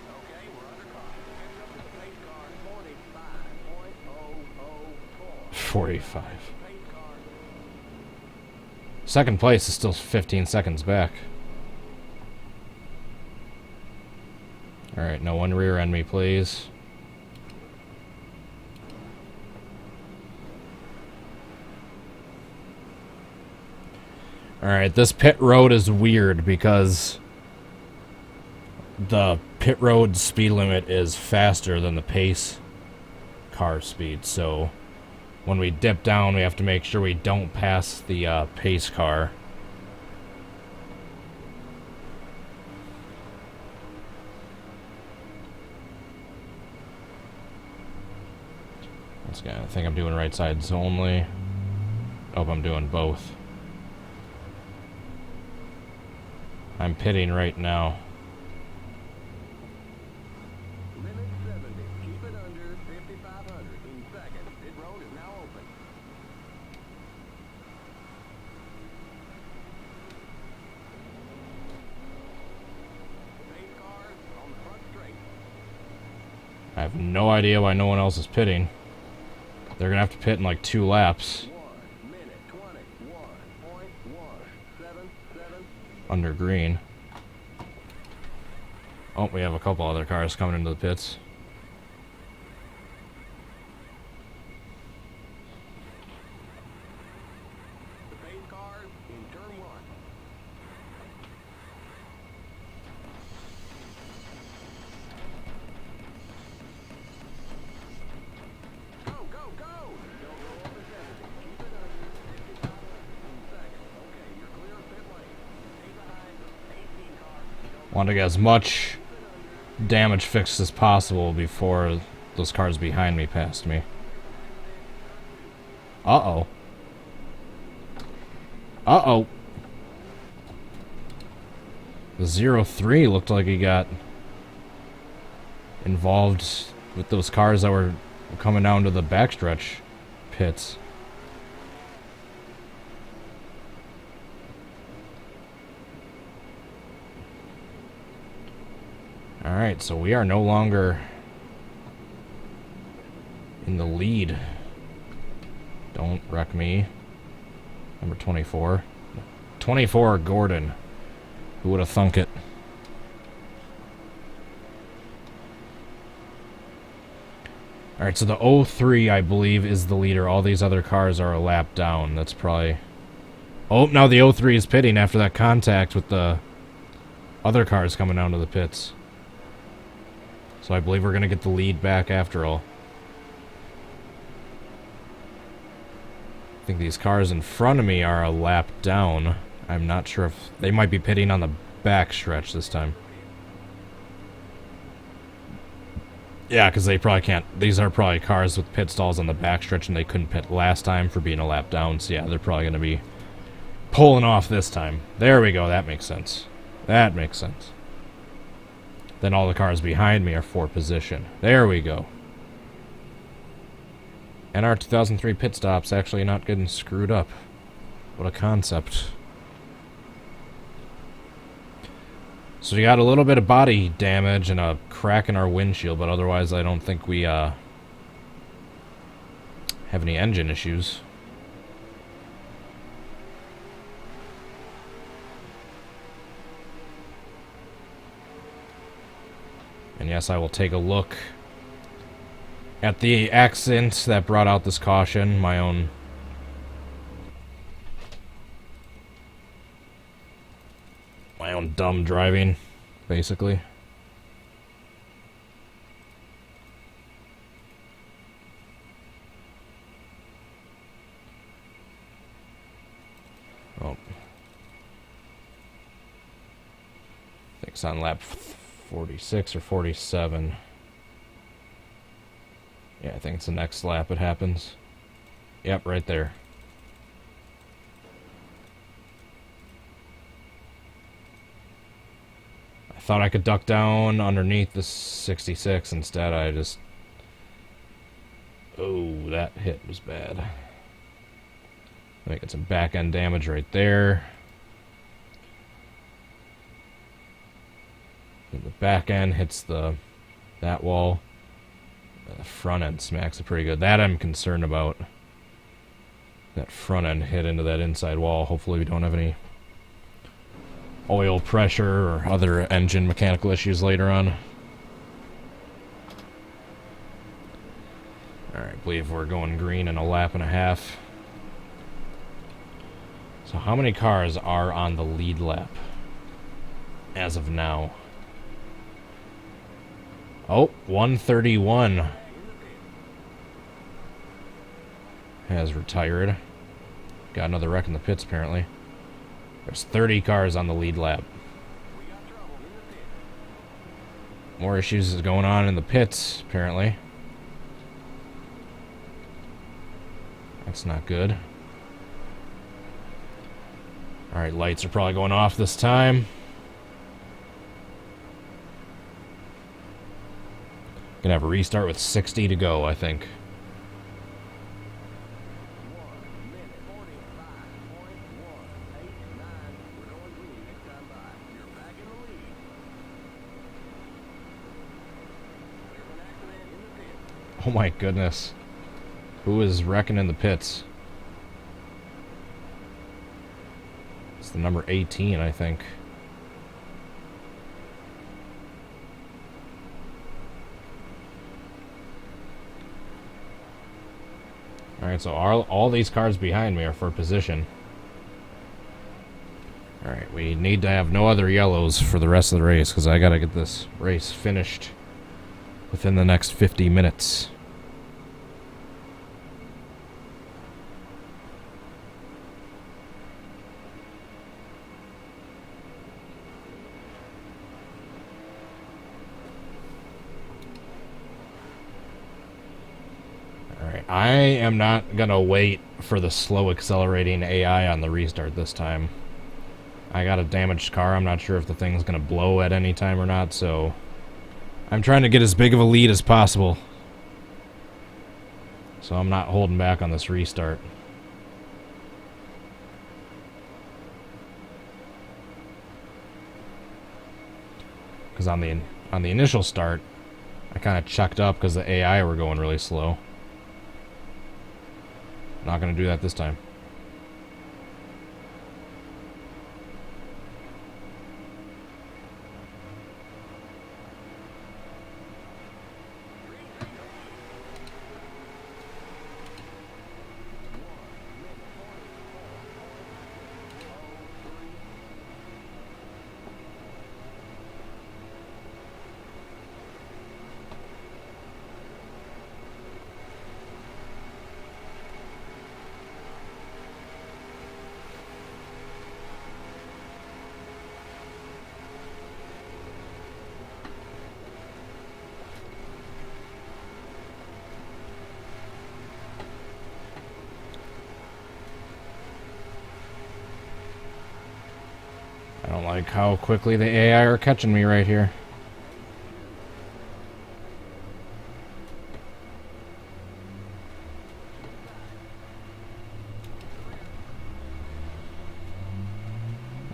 Okay, we're under car. Catch up with the pace car 45.004. 45. Pace car. Second place is still 15 seconds back. Alright, no one rear end me, please. Alright, this pit road is weird because the pit road speed limit is faster than the pace car speed, so when we dip down we have to make sure we don't pass the pace car. Once again, I think I'm doing right sides only. Oh, I'm doing both. I'm pitting right now. Limit 70. Keep it under 5,500 in seconds. Pit road is now open. Pace cars on the front straight. I have no idea why no one else is pitting. They're gonna have to pit in like 2 laps. 1 minute 21.177. Under green. Oh, we have a couple other cars coming into the pits. The pace cars in turn 1. Go, go, go! Don't go over 70. Keep it under 5,500 in seconds. Okay, you're clear of pit lane. Stay behind 18 cars. Don't Want to get as much damage fixed as possible before those cars behind me passed me. Uh-oh. Uh-oh. The 03 looked like he got involved with those cars that were coming down to the backstretch pits. Alright, so we are no longer in the lead. Don't wreck me. Number 24. 24, Gordon. Who would have thunk it? Alright, so the 03, I believe, is the leader. All these other cars are a lap down. That's probably... Oh, now the 03 is pitting after that contact with the other cars coming down to the pits. So I believe we're going to get the lead back after all. I think these cars in front of me are a lap down. I'm not sure if... They might be pitting on the back stretch this time. Yeah, because they probably can't... These are probably cars with pit stalls on the back stretch and they couldn't pit last time for being a lap down. So yeah, they're probably going to be pulling off this time. There we go. That makes sense. That makes sense. Then all the cars behind me are for position. There we go. NR2003 pit stops actually not getting screwed up. What a concept. So we got a little bit of body damage and a crack in our windshield, but otherwise I don't think we have any engine issues. And yes, I will take a look at the accident that brought out this caution, my own dumb driving, basically. Oh. I think it's on lap 46 or 47. Yeah, I think it's the next lap it happens. Yep, right there. I thought I could duck down underneath the 66. Instead, I just... Oh, that hit was bad. I think it's some back-end damage right there. And the back end hits that wall. The front end smacks it pretty good. That I'm concerned about. That front end hit into that inside wall. Hopefully we don't have any oil pressure or other engine mechanical issues later on. Alright, I believe we're going green in a lap and a half. So how many cars are on the lead lap as of now? Oh, 131 has retired. Got another wreck in the pits, apparently. There's 30 cars on the lead lap. More issues is going on in the pits, apparently. That's not good. Alright, lights are probably going off this time. Gonna have a restart with 60 to go, I think. Oh my goodness. Who is wrecking in the pits? It's the number 18, I think. Alright, so all these cars behind me are for position. Alright, we need to have no other yellows for the rest of the race, because I gotta get this race finished within the next 50 minutes. I am not gonna wait for the slow accelerating AI on the restart this time. I got a damaged car. I'm not sure if the thing's gonna blow at any time or not, so I'm trying to get as big of a lead as possible. So I'm not holding back on this restart. Because on the initial start, I kind of checked up because the AI were going really slow. Not going to do that this time. I don't like how quickly the AI are catching me right here.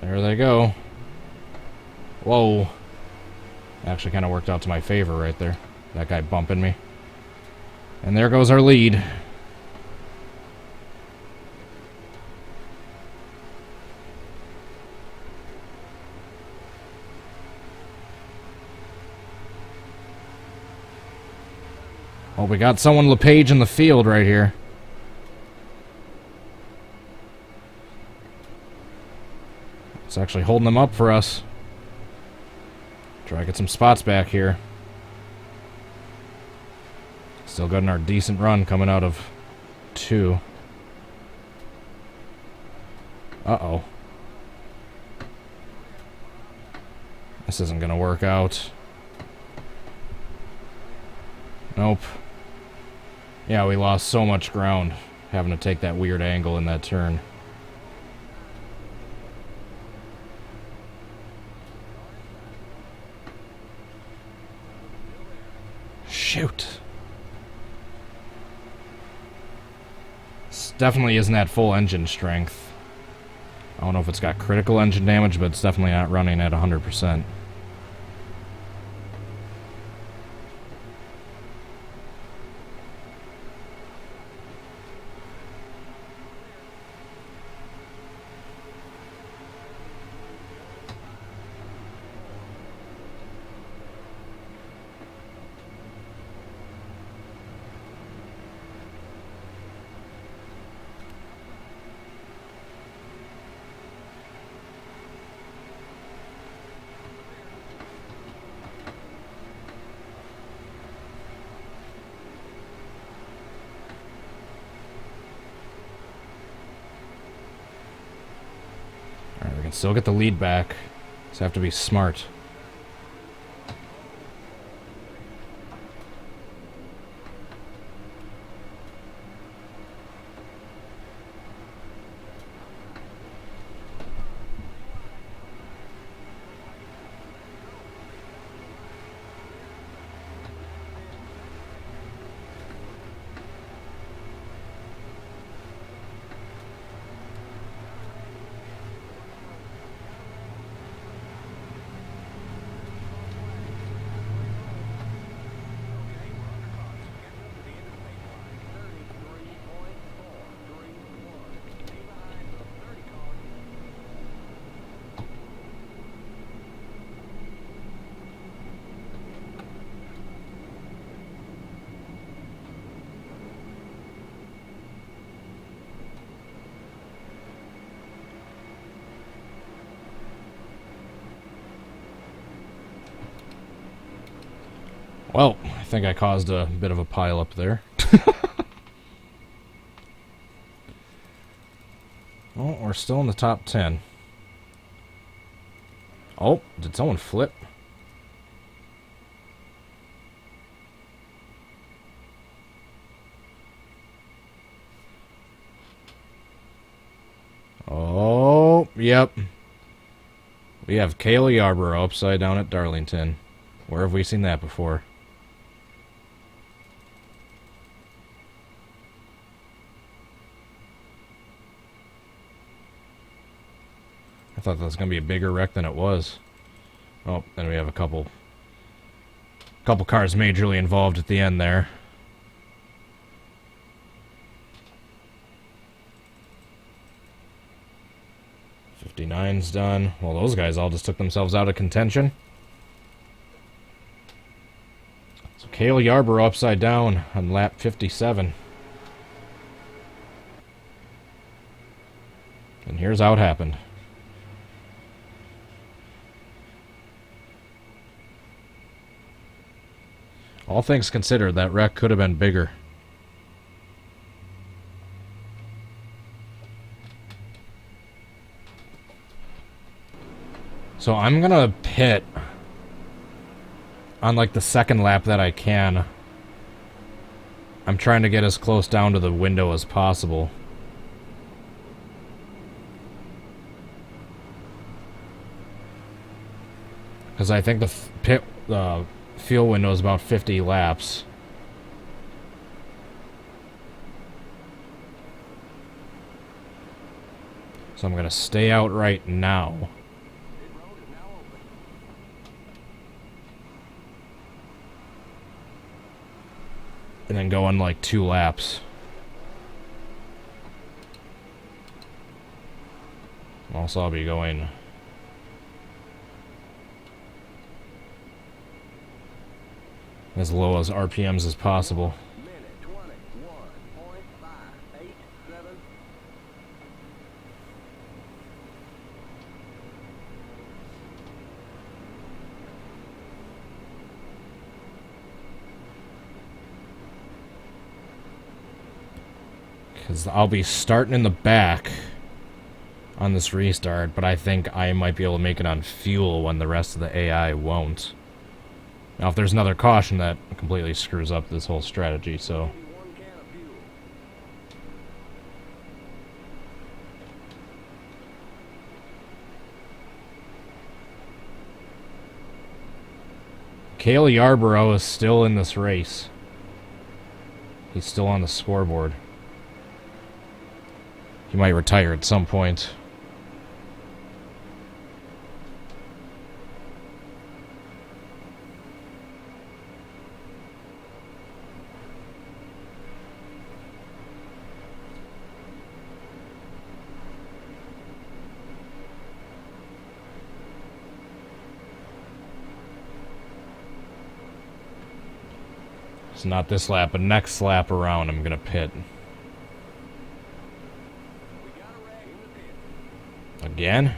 There they go. Whoa. Actually kind of worked out to my favor right there. That guy bumping me. And there goes our lead. Oh, we got someone LePage in the field right here. It's actually holding them up for us. Try to get some spots back here. Still got our decent run coming out of 2. Uh-oh. This isn't gonna work out. Nope. Yeah, we lost so much ground having to take that weird angle in that turn. Shoot. This definitely isn't at full engine strength. I don't know if it's got critical engine damage, but it's definitely not running at 100%. Alright, we can still get the lead back. Just have to be smart. Well, I think I caused a bit of a pile up there. Oh, we're still in the top 10. Oh, did someone flip? Oh, yep. We have Cale Yarborough upside down at Darlington. Where have we seen that before? I thought that was going to be a bigger wreck than it was. Oh, and we have a couple cars majorly involved at the end there. '59's done. Well, those guys all just took themselves out of contention. So Cale Yarborough upside down on lap 57. And here's how it happened. All things considered, that wreck could have been bigger. So I'm gonna pit on like the second lap that I can. I'm trying to get as close down to the window as possible. Because I think the fuel window is about 50 laps. So I'm going to stay out right now. And then go on like 2 laps. Also, I'll be going as low as RPMs as possible. Minute 21.587. Because I'll be starting in the back on this restart, but I think I might be able to make it on fuel when the rest of the AI won't. Now, if there's another caution, that completely screws up this whole strategy, so... One Canon Cale Yarborough is still in this race. He's still on the scoreboard. He might retire at some point. It's not this lap, but next lap around I'm gonna pit. Again?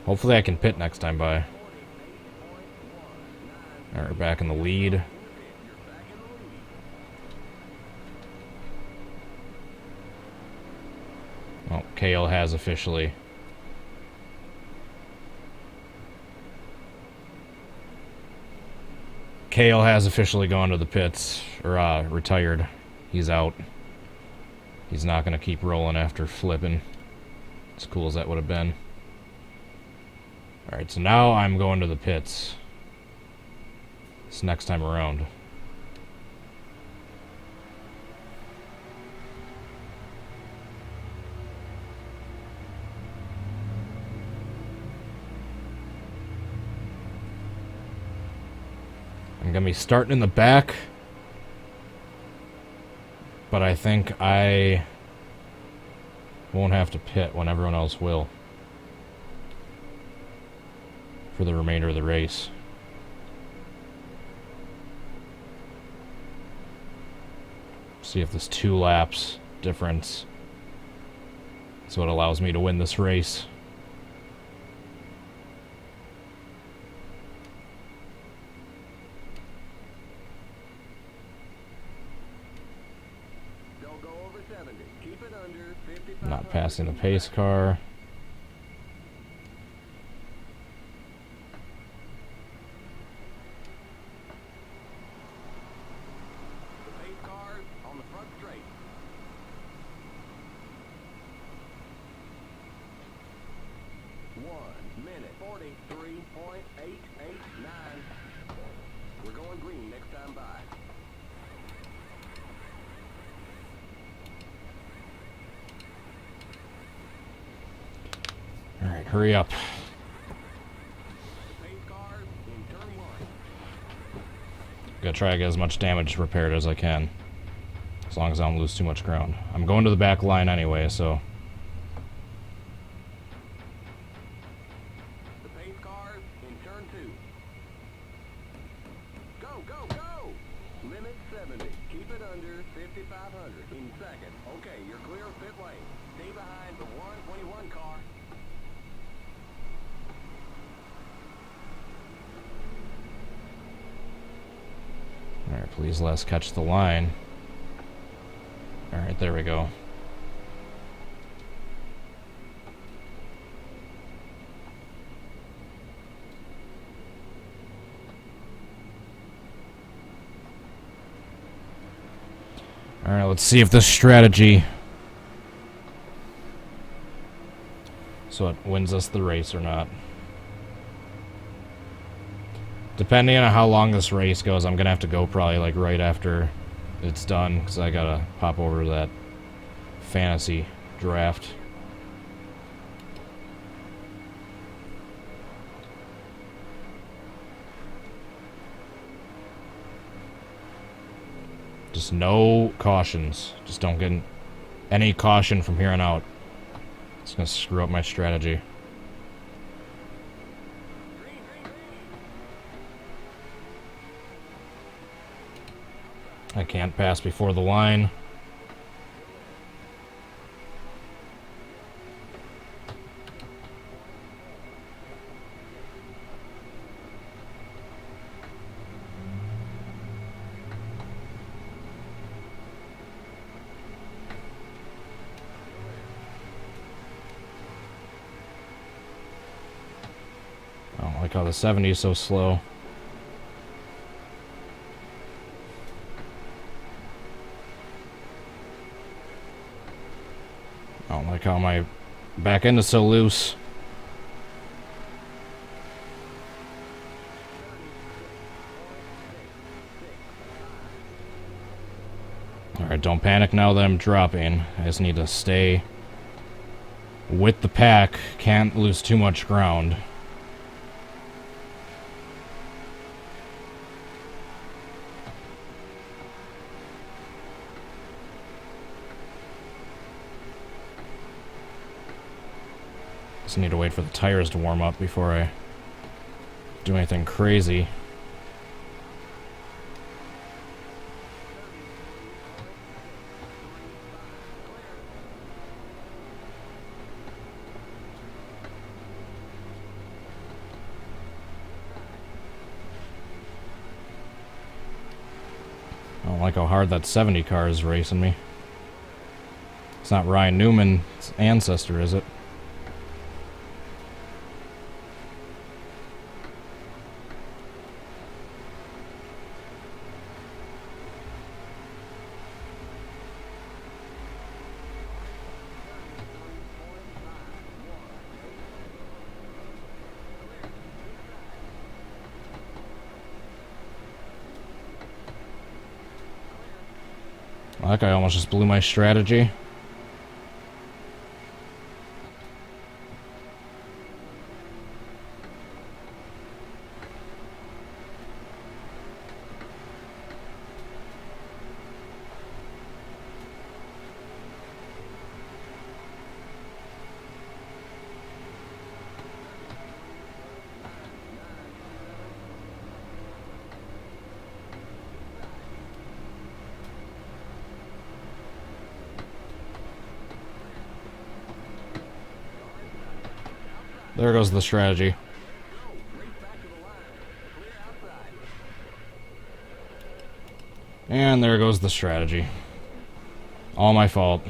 Hopefully I can pit next time by. Alright, we're back in the lead. Oh, Cale has officially. Cale has officially gone to the pits, or retired. He's out. He's not going to keep rolling after flipping. As cool as that would have been. Alright, so now I'm going to the pits. This next time around. I'm gonna be starting in the back, but I think I won't have to pit when everyone else will for the remainder of the race. See if this 2 laps difference is what allows me to win this race. Don't go over 70. Keep it under 55. Not passing the pace car. On the front straight. 1:43.889. We're going green next time by. Alright, hurry up. Pace car in turn 1. Gotta try to get as much damage repaired as I can. As long as I don't lose too much ground. I'm going to the back line anyway, so... The pace car in turn 2. Go, go, go! Limit 70. Keep it under 5,500 in second. Okay, you're clear of pit lane. Stay behind the 121 car. Alright, please let us catch the line. Alright, there we go. Alright, let's see if this strategy so it wins us the race or not. Depending on how long this race goes, I'm gonna have to go probably like right after it's done, because I gotta pop over to that fantasy draft. Just no cautions. Just don't get any caution from here on out. It's gonna screw up my strategy. I can't pass before the line. like how the 70 is so slow. I don't like how my back end is so loose. Alright, don't panic now that I'm dropping. I just need to stay with the pack. Can't lose too much ground. Just need to wait for the tires to warm up before I do anything crazy. I don't like how hard that 70 car is racing me. It's not Ryan Newman's ancestor, is it? That guy almost just blew my strategy. There goes the strategy. And there goes the strategy. All my fault.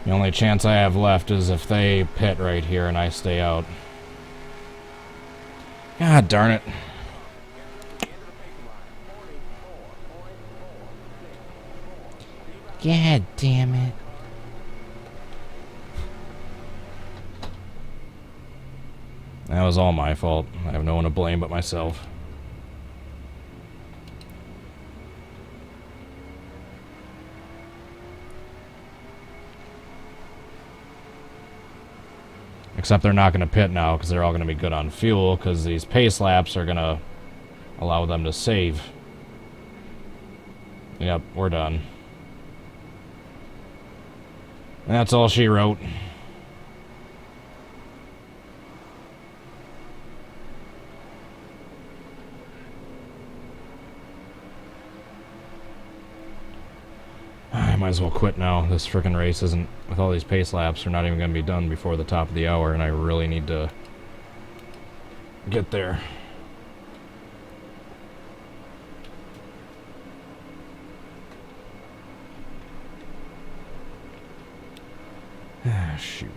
The only chance I have left is if they pit right here and I stay out. God darn it. God damn it. That was all my fault. I have no one to blame but myself. Except they're not going to pit now because they're all going to be good on fuel because these pace laps are going to allow them to save. Yep, we're done. And that's all she wrote. I might as well quit now. This frickin' race isn't, with all these pace laps, are not even going to be done before the top of the hour, and I really need to get there. Ah, shoot.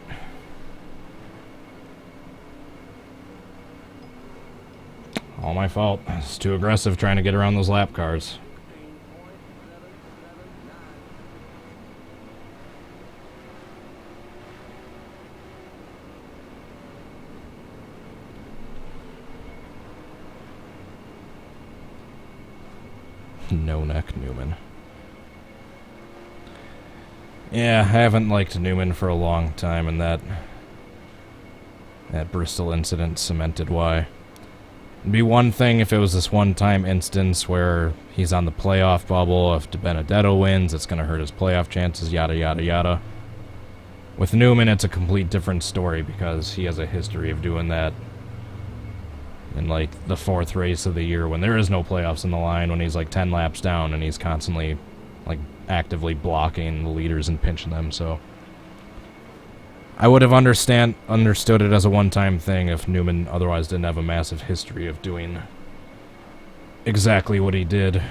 All my fault. It's too aggressive trying to get around those lap cars. No neck Newman. Yeah, I haven't liked Newman for a long time, and that Bristol incident cemented why. It'd be one thing if it was this one-time instance where he's on the playoff bubble. If DiBenedetto wins, it's going to hurt his playoff chances, yada, yada, yada. With Newman, it's a complete different story because he has a history of doing that in, like, the fourth race of the year when there is no playoffs in the line, when he's, like, 10 laps down and he's constantly, like, actively blocking the leaders and pinching them, so I would have understood it as a one-time thing if Newman otherwise didn't have a massive history of doing exactly what he did.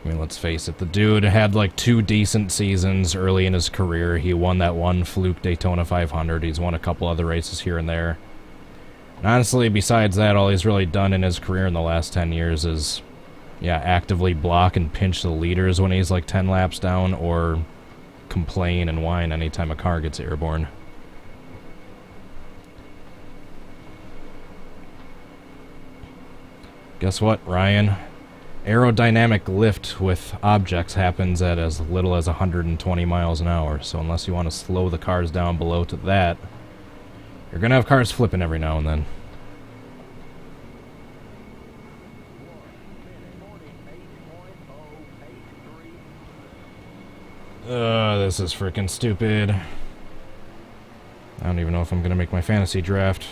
I mean, let's face it, the dude had like 2 decent seasons early in his career. He won that one fluke Daytona 500. He's won a couple other races here and there. And honestly, besides that, all he's really done in his career in the last 10 years is, yeah, actively block and pinch the leaders when he's like 10 laps down, or complain and whine anytime a car gets airborne. Guess what, Ryan? Aerodynamic lift with objects happens at as little as 120 miles an hour, so unless you want to slow the cars down below to that, you're going to have cars flipping every now and then. This is freaking stupid. I don't even know if I'm going to make my fantasy draft.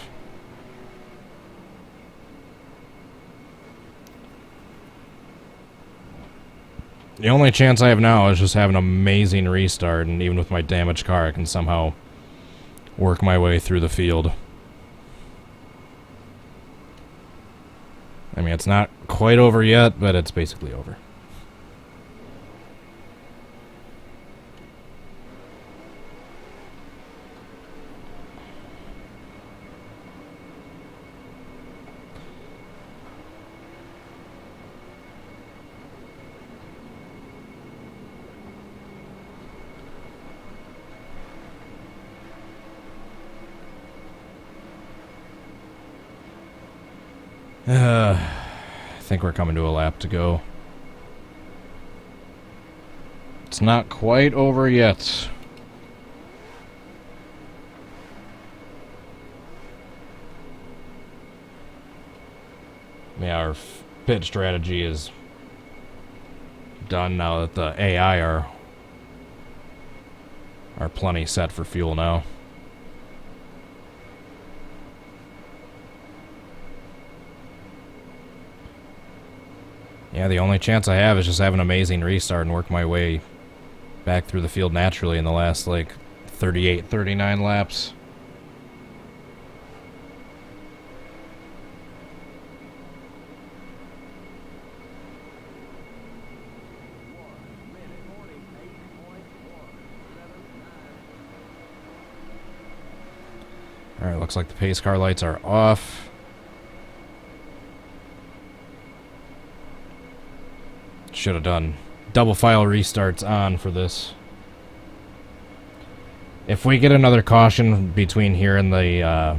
The only chance I have now is just have an amazing restart, and even with my damaged car, I can somehow work my way through the field. I mean, it's not quite over yet, but it's basically over. I think we're coming to a lap to go. It's not quite over yet. Yeah, our pit strategy is done now that the AI are plenty set for fuel now. Yeah, the only chance I have is just have an amazing restart and work my way back through the field naturally in the last, like, 38, 39 laps. Alright, looks like the pace car lights are off. Should have done double file restarts on for this. If we get another caution between here and the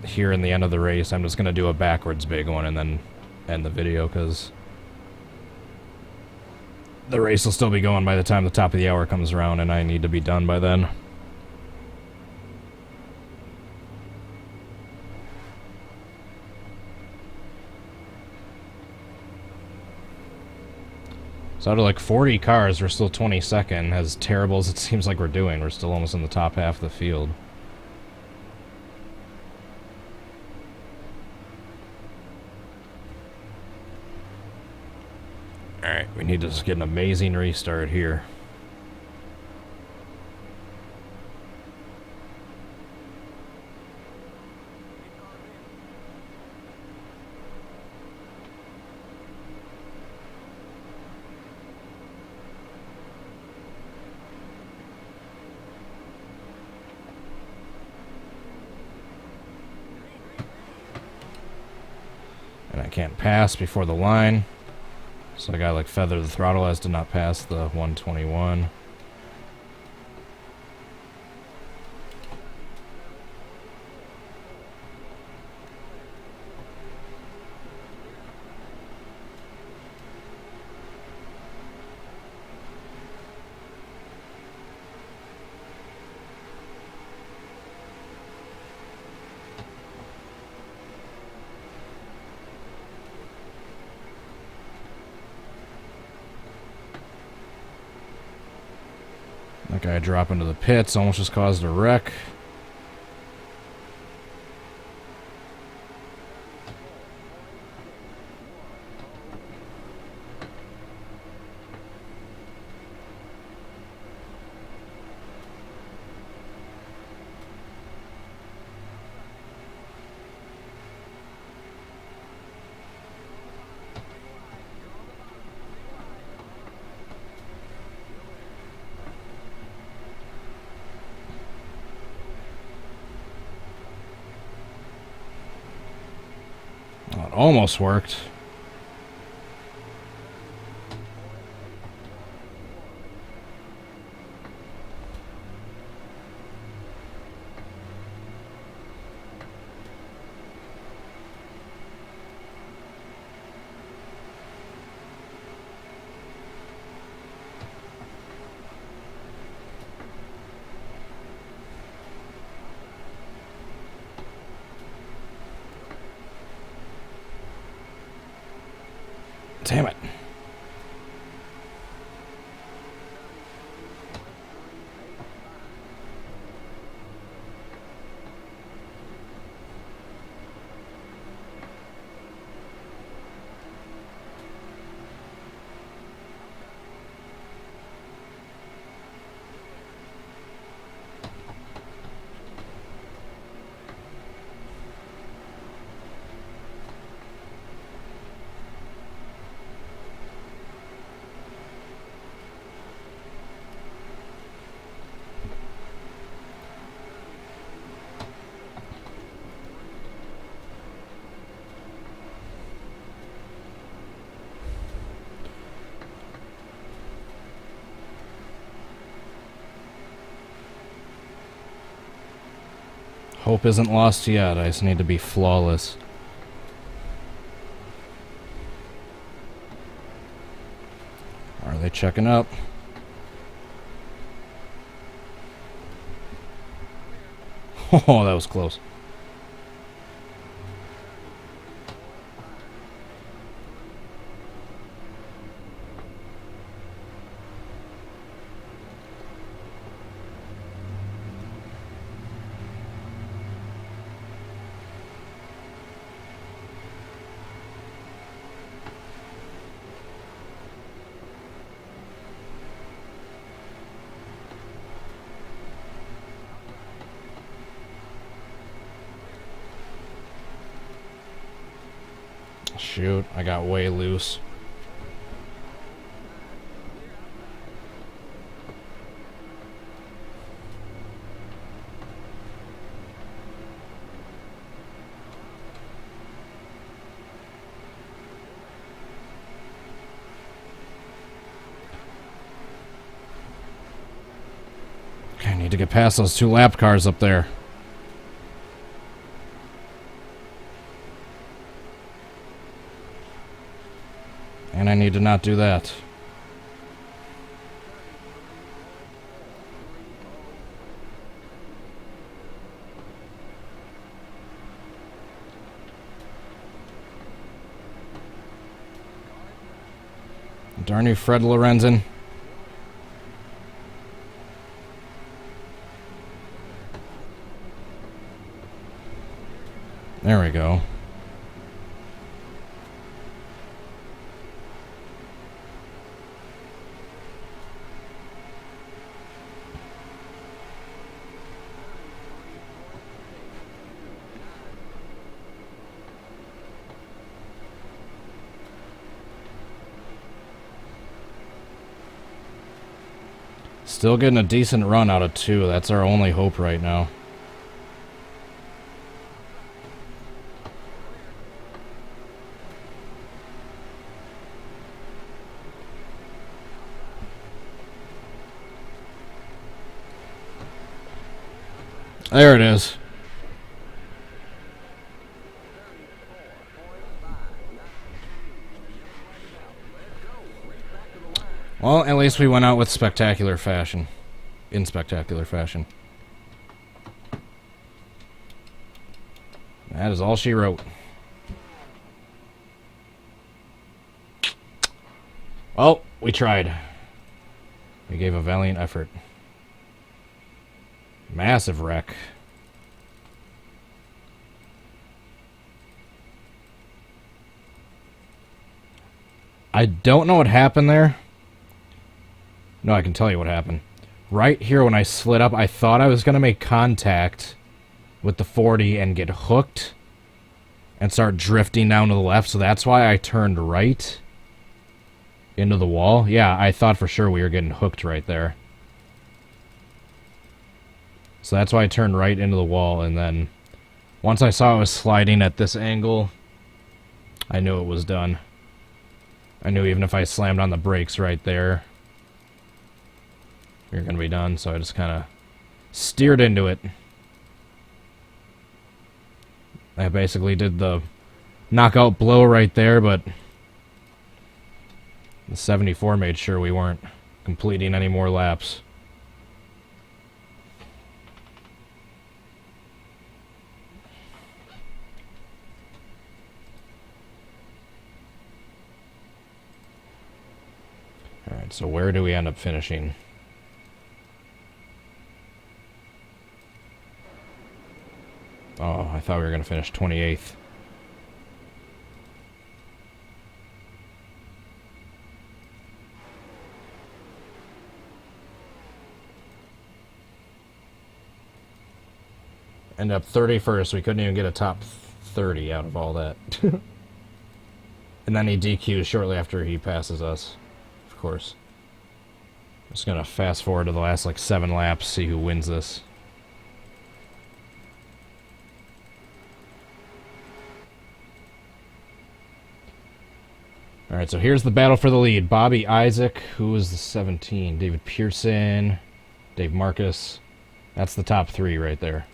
end of the race, I'm just gonna do a backwards big one and then end the video, because the race will still be going by the time the top of the hour comes around, and I need to be done by then. So out of like 40 cars, we're still 22nd. As terrible as it seems like we're doing, we're still almost in the top half of the field. Alright, we need to just get an amazing restart here. And I can't pass before the line. So I gotta like feather the throttle as to not pass the 121. That guy drop into the pits almost just caused a wreck. Almost worked. Damn it. Hope isn't lost yet. I just need to be flawless. Are they checking up? Oh, that was close. Shoot, I got way loose. Okay, I need to get past those two lap cars up there. And I need to not do that. Darn you, Fred Lorenzen. There we go. Still getting a decent run out of 2. That's our only hope right now. There it is. Well, at least we went out with spectacular fashion. In spectacular fashion. That is all she wrote. Well, we tried. We gave a valiant effort. Massive wreck. I don't know what happened there. No, I can tell you what happened. Right here when I slid up, I thought I was going to make contact with the 40 and get hooked and start drifting down to the left, so that's why I turned right into the wall. Yeah, I thought for sure we were getting hooked right there. So that's why I turned right into the wall, and then once I saw I was sliding at this angle, I knew it was done. I knew even if I slammed on the brakes right there, we were going to be done, so I just kind of steered into it. I basically did the knockout blow right there, but the 74 made sure we weren't completing any more laps. Alright, so where do we end up finishing? Oh, I thought we were going to finish 28th. End up 31st. We couldn't even get a top 30 out of all that. And then he DQs shortly after he passes us, of course. I'm just going to fast forward to the last, like, 7 laps, see who wins this. Alright, so here's the battle for the lead. Bobby Isaac, who is the 17? David Pearson, Dave Marcus. That's the top 3 right there.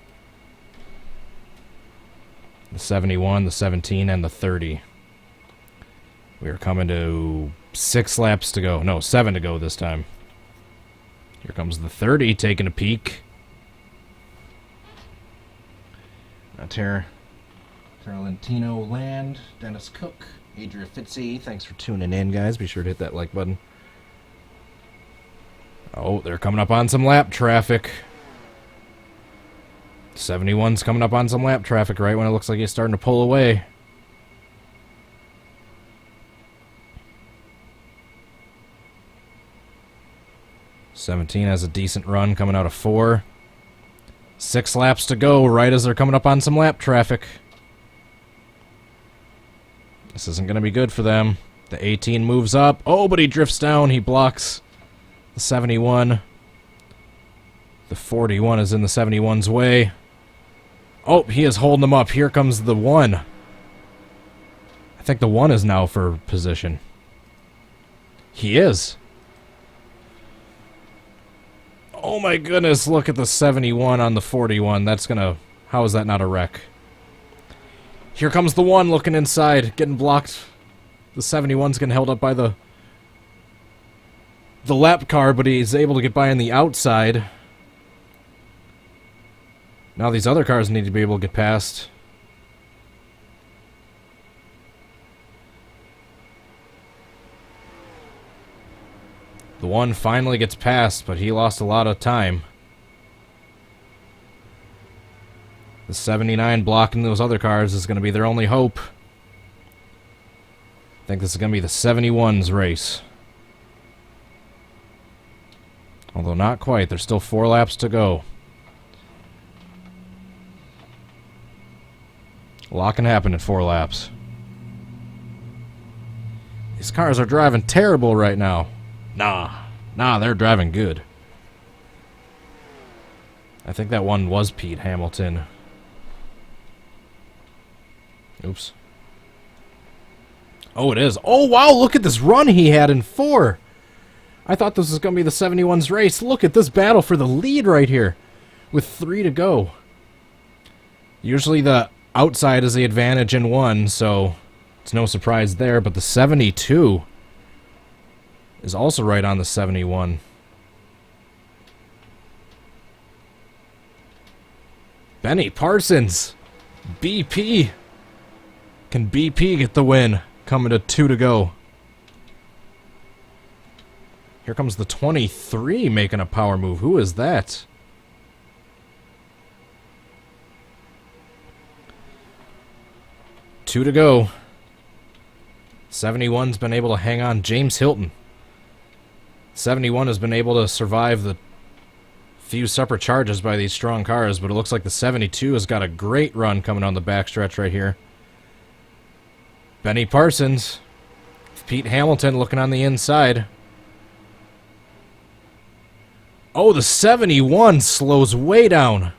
The 71, the 17, and the 30. We are coming to 6 laps to go. No, 7 to go this time. Here comes the 30 taking a peek. Tarantino Land, Dennis Cook, Adria Fitzy. Thanks for tuning in, guys. Be sure to hit that like button. Oh, they're coming up on some lap traffic. 71's coming up on some lap traffic right when it looks like he's starting to pull away. '17 has a decent run coming out of 4. 6 laps to go right as they're coming up on some lap traffic. This isn't going to be good for them. The 18 moves up. Oh, but he drifts down. He blocks the 71. The 41 is in the 71's way. Oh, he is holding them up. Here comes the 1. I think the 1 is now for position. He is. Oh my goodness, look at the 71 on the 41. That's gonna... How is that not a wreck? Here comes the 1 looking inside, getting blocked. The 71's getting held up by the lap car, but he's able to get by on the outside. Now these other cars need to be able to get past. The 1 finally gets past, but he lost a lot of time. The 79 blocking those other cars is going to be their only hope. I think this is going to be the 71's race. Although not quite. There's still 4 laps to go. A lot can happen in 4 laps. These cars are driving terrible right now. Nah, they're driving good. I think that one was Pete Hamilton. Oops. Oh, it is. Oh, wow, look at this run he had in 4. I thought this was going to be the 71's race. Look at this battle for the lead right here with 3 to go. Usually the outside is the advantage in 1, so it's no surprise there, but the 72 is also right on the 71. Benny Parsons. BP. Can BP get the win? Coming to 2 to go. Here comes the 23 making a power move. Who is that? Two to go. 71's been able to hang on. James Hilton. 71 has been able to survive the few separate charges by these strong cars, but it looks like the 72 has got a great run coming on the backstretch right here. Benny Parsons. Pete Hamilton looking on the inside. Oh, the 71 slows way down.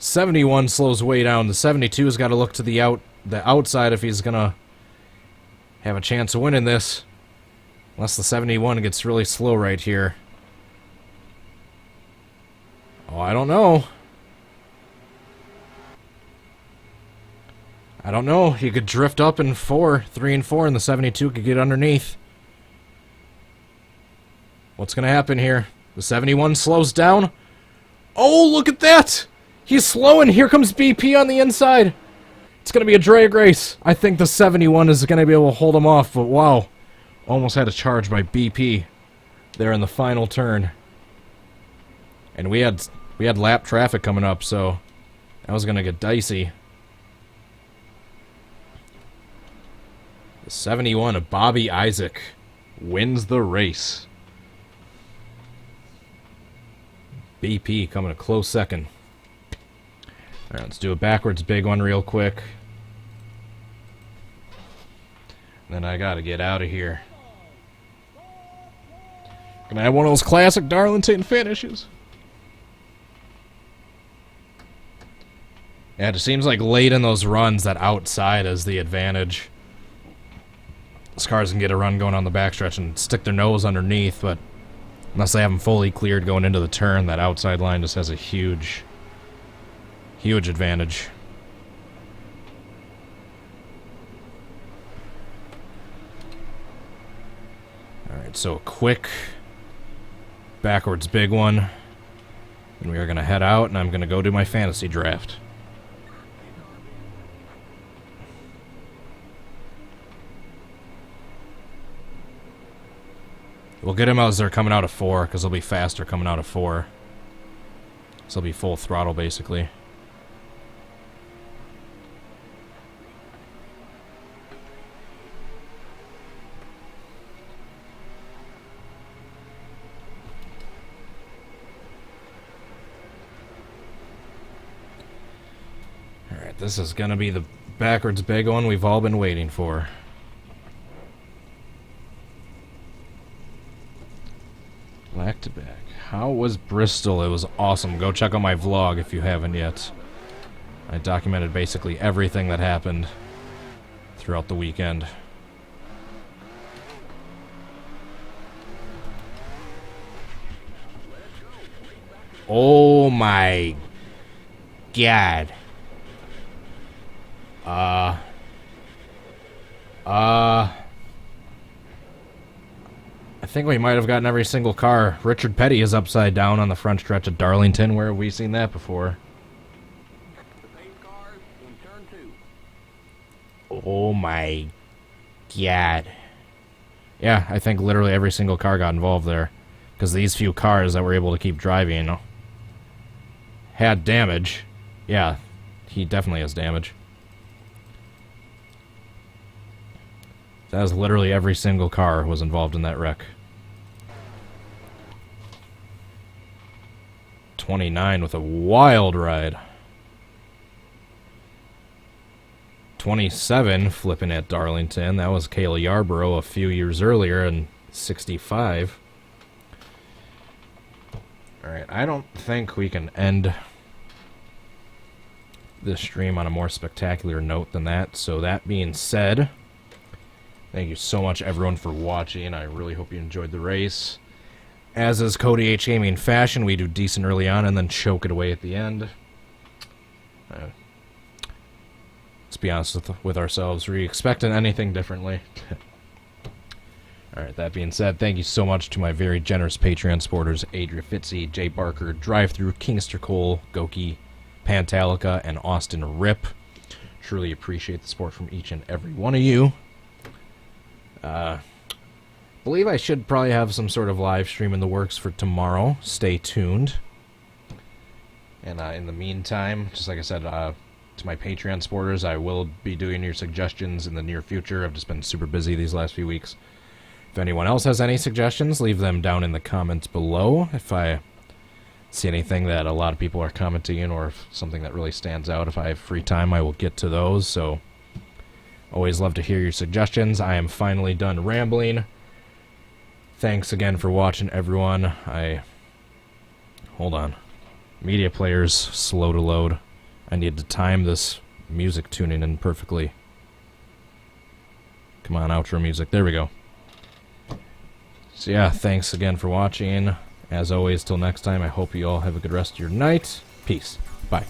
71 slows way down. The 72's got to look to the outside if he's gonna have a chance of winning this. Unless the 71 gets really slow right here. Oh, I don't know. I don't know. He could drift up in 3 and 4, and the 72 could get underneath. What's going to happen here? The 71 slows down. Oh, look at that! He's slowing. Here comes BP on the inside. It's going to be a drag race. I think the 71 is going to be able to hold him off, but wow. Almost had a charge by BP there in the final turn. And we had lap traffic coming up, so that was going to get dicey. The 71 of Bobby Isaac wins the race. BP coming a close second. Alright, let's do a backwards big one real quick. Then I gotta get out of here. Gonna have one of those classic Darlington finishes. Yeah, it seems like late in those runs that outside is the advantage. These cars can get a run going on the backstretch and stick their nose underneath, but unless they have them fully cleared going into the turn, that outside line just has a huge, huge advantage. Alright, so a quick backwards big one. And we are going to head out, and I'm going to go do my fantasy draft. We'll get him as they're coming out of 4, because they'll be faster coming out of 4. So they'll be full throttle, basically. Alright, this is going to be the backwards big one we've all been waiting for. Back to back. How was Bristol? It was awesome. Go check out my vlog if you haven't yet. I documented basically everything that happened throughout the weekend. Oh my God. I think we might have gotten every single car. Richard Petty is upside down on the front stretch of Darlington. Where have we seen that before? The pace cars in turn 2. Oh my God. Yeah, I think literally every single car got involved there. Because these few cars that were able to keep driving, you know, had damage. Yeah, he definitely has damage. That was literally every single car was involved in that wreck. 29 with a wild ride. 27 flipping at Darlington. That was Kayla Yarborough a few years earlier in 65. Alright, I don't think we can end this stream on a more spectacular note than that. So that being said, thank you so much everyone for watching. I really hope you enjoyed the race. As is Cody H. Gaming fashion, we do decent early on and then choke it away at the end. Let's be honest with ourselves. Were you expecting anything differently? Alright, that being said, thank you so much to my very generous Patreon supporters, Adria Fitzy, Jay Barker, Drive-Thru, Kingster Cole, Goki, Pantalica, and Austin Rip. Truly appreciate the support from each and every one of you. Believe I should probably have some sort of live stream in the works for tomorrow. Stay tuned. And in the meantime, just like I said, to my Patreon supporters, I will be doing your suggestions in the near future. I've just been super busy these last few weeks. If anyone else has any suggestions, leave them down in the comments below. If I see anything that a lot of people are commenting, or if something that really stands out, if I have free time, I will get to those. So always love to hear your suggestions. I am finally done rambling. Thanks again for watching, everyone. Hold on. Media player's slow to load. I need to time this music tuning in perfectly. Come on, outro music. There we go. So yeah, thanks again for watching. As always, till next time, I hope you all have a good rest of your night. Peace. Bye.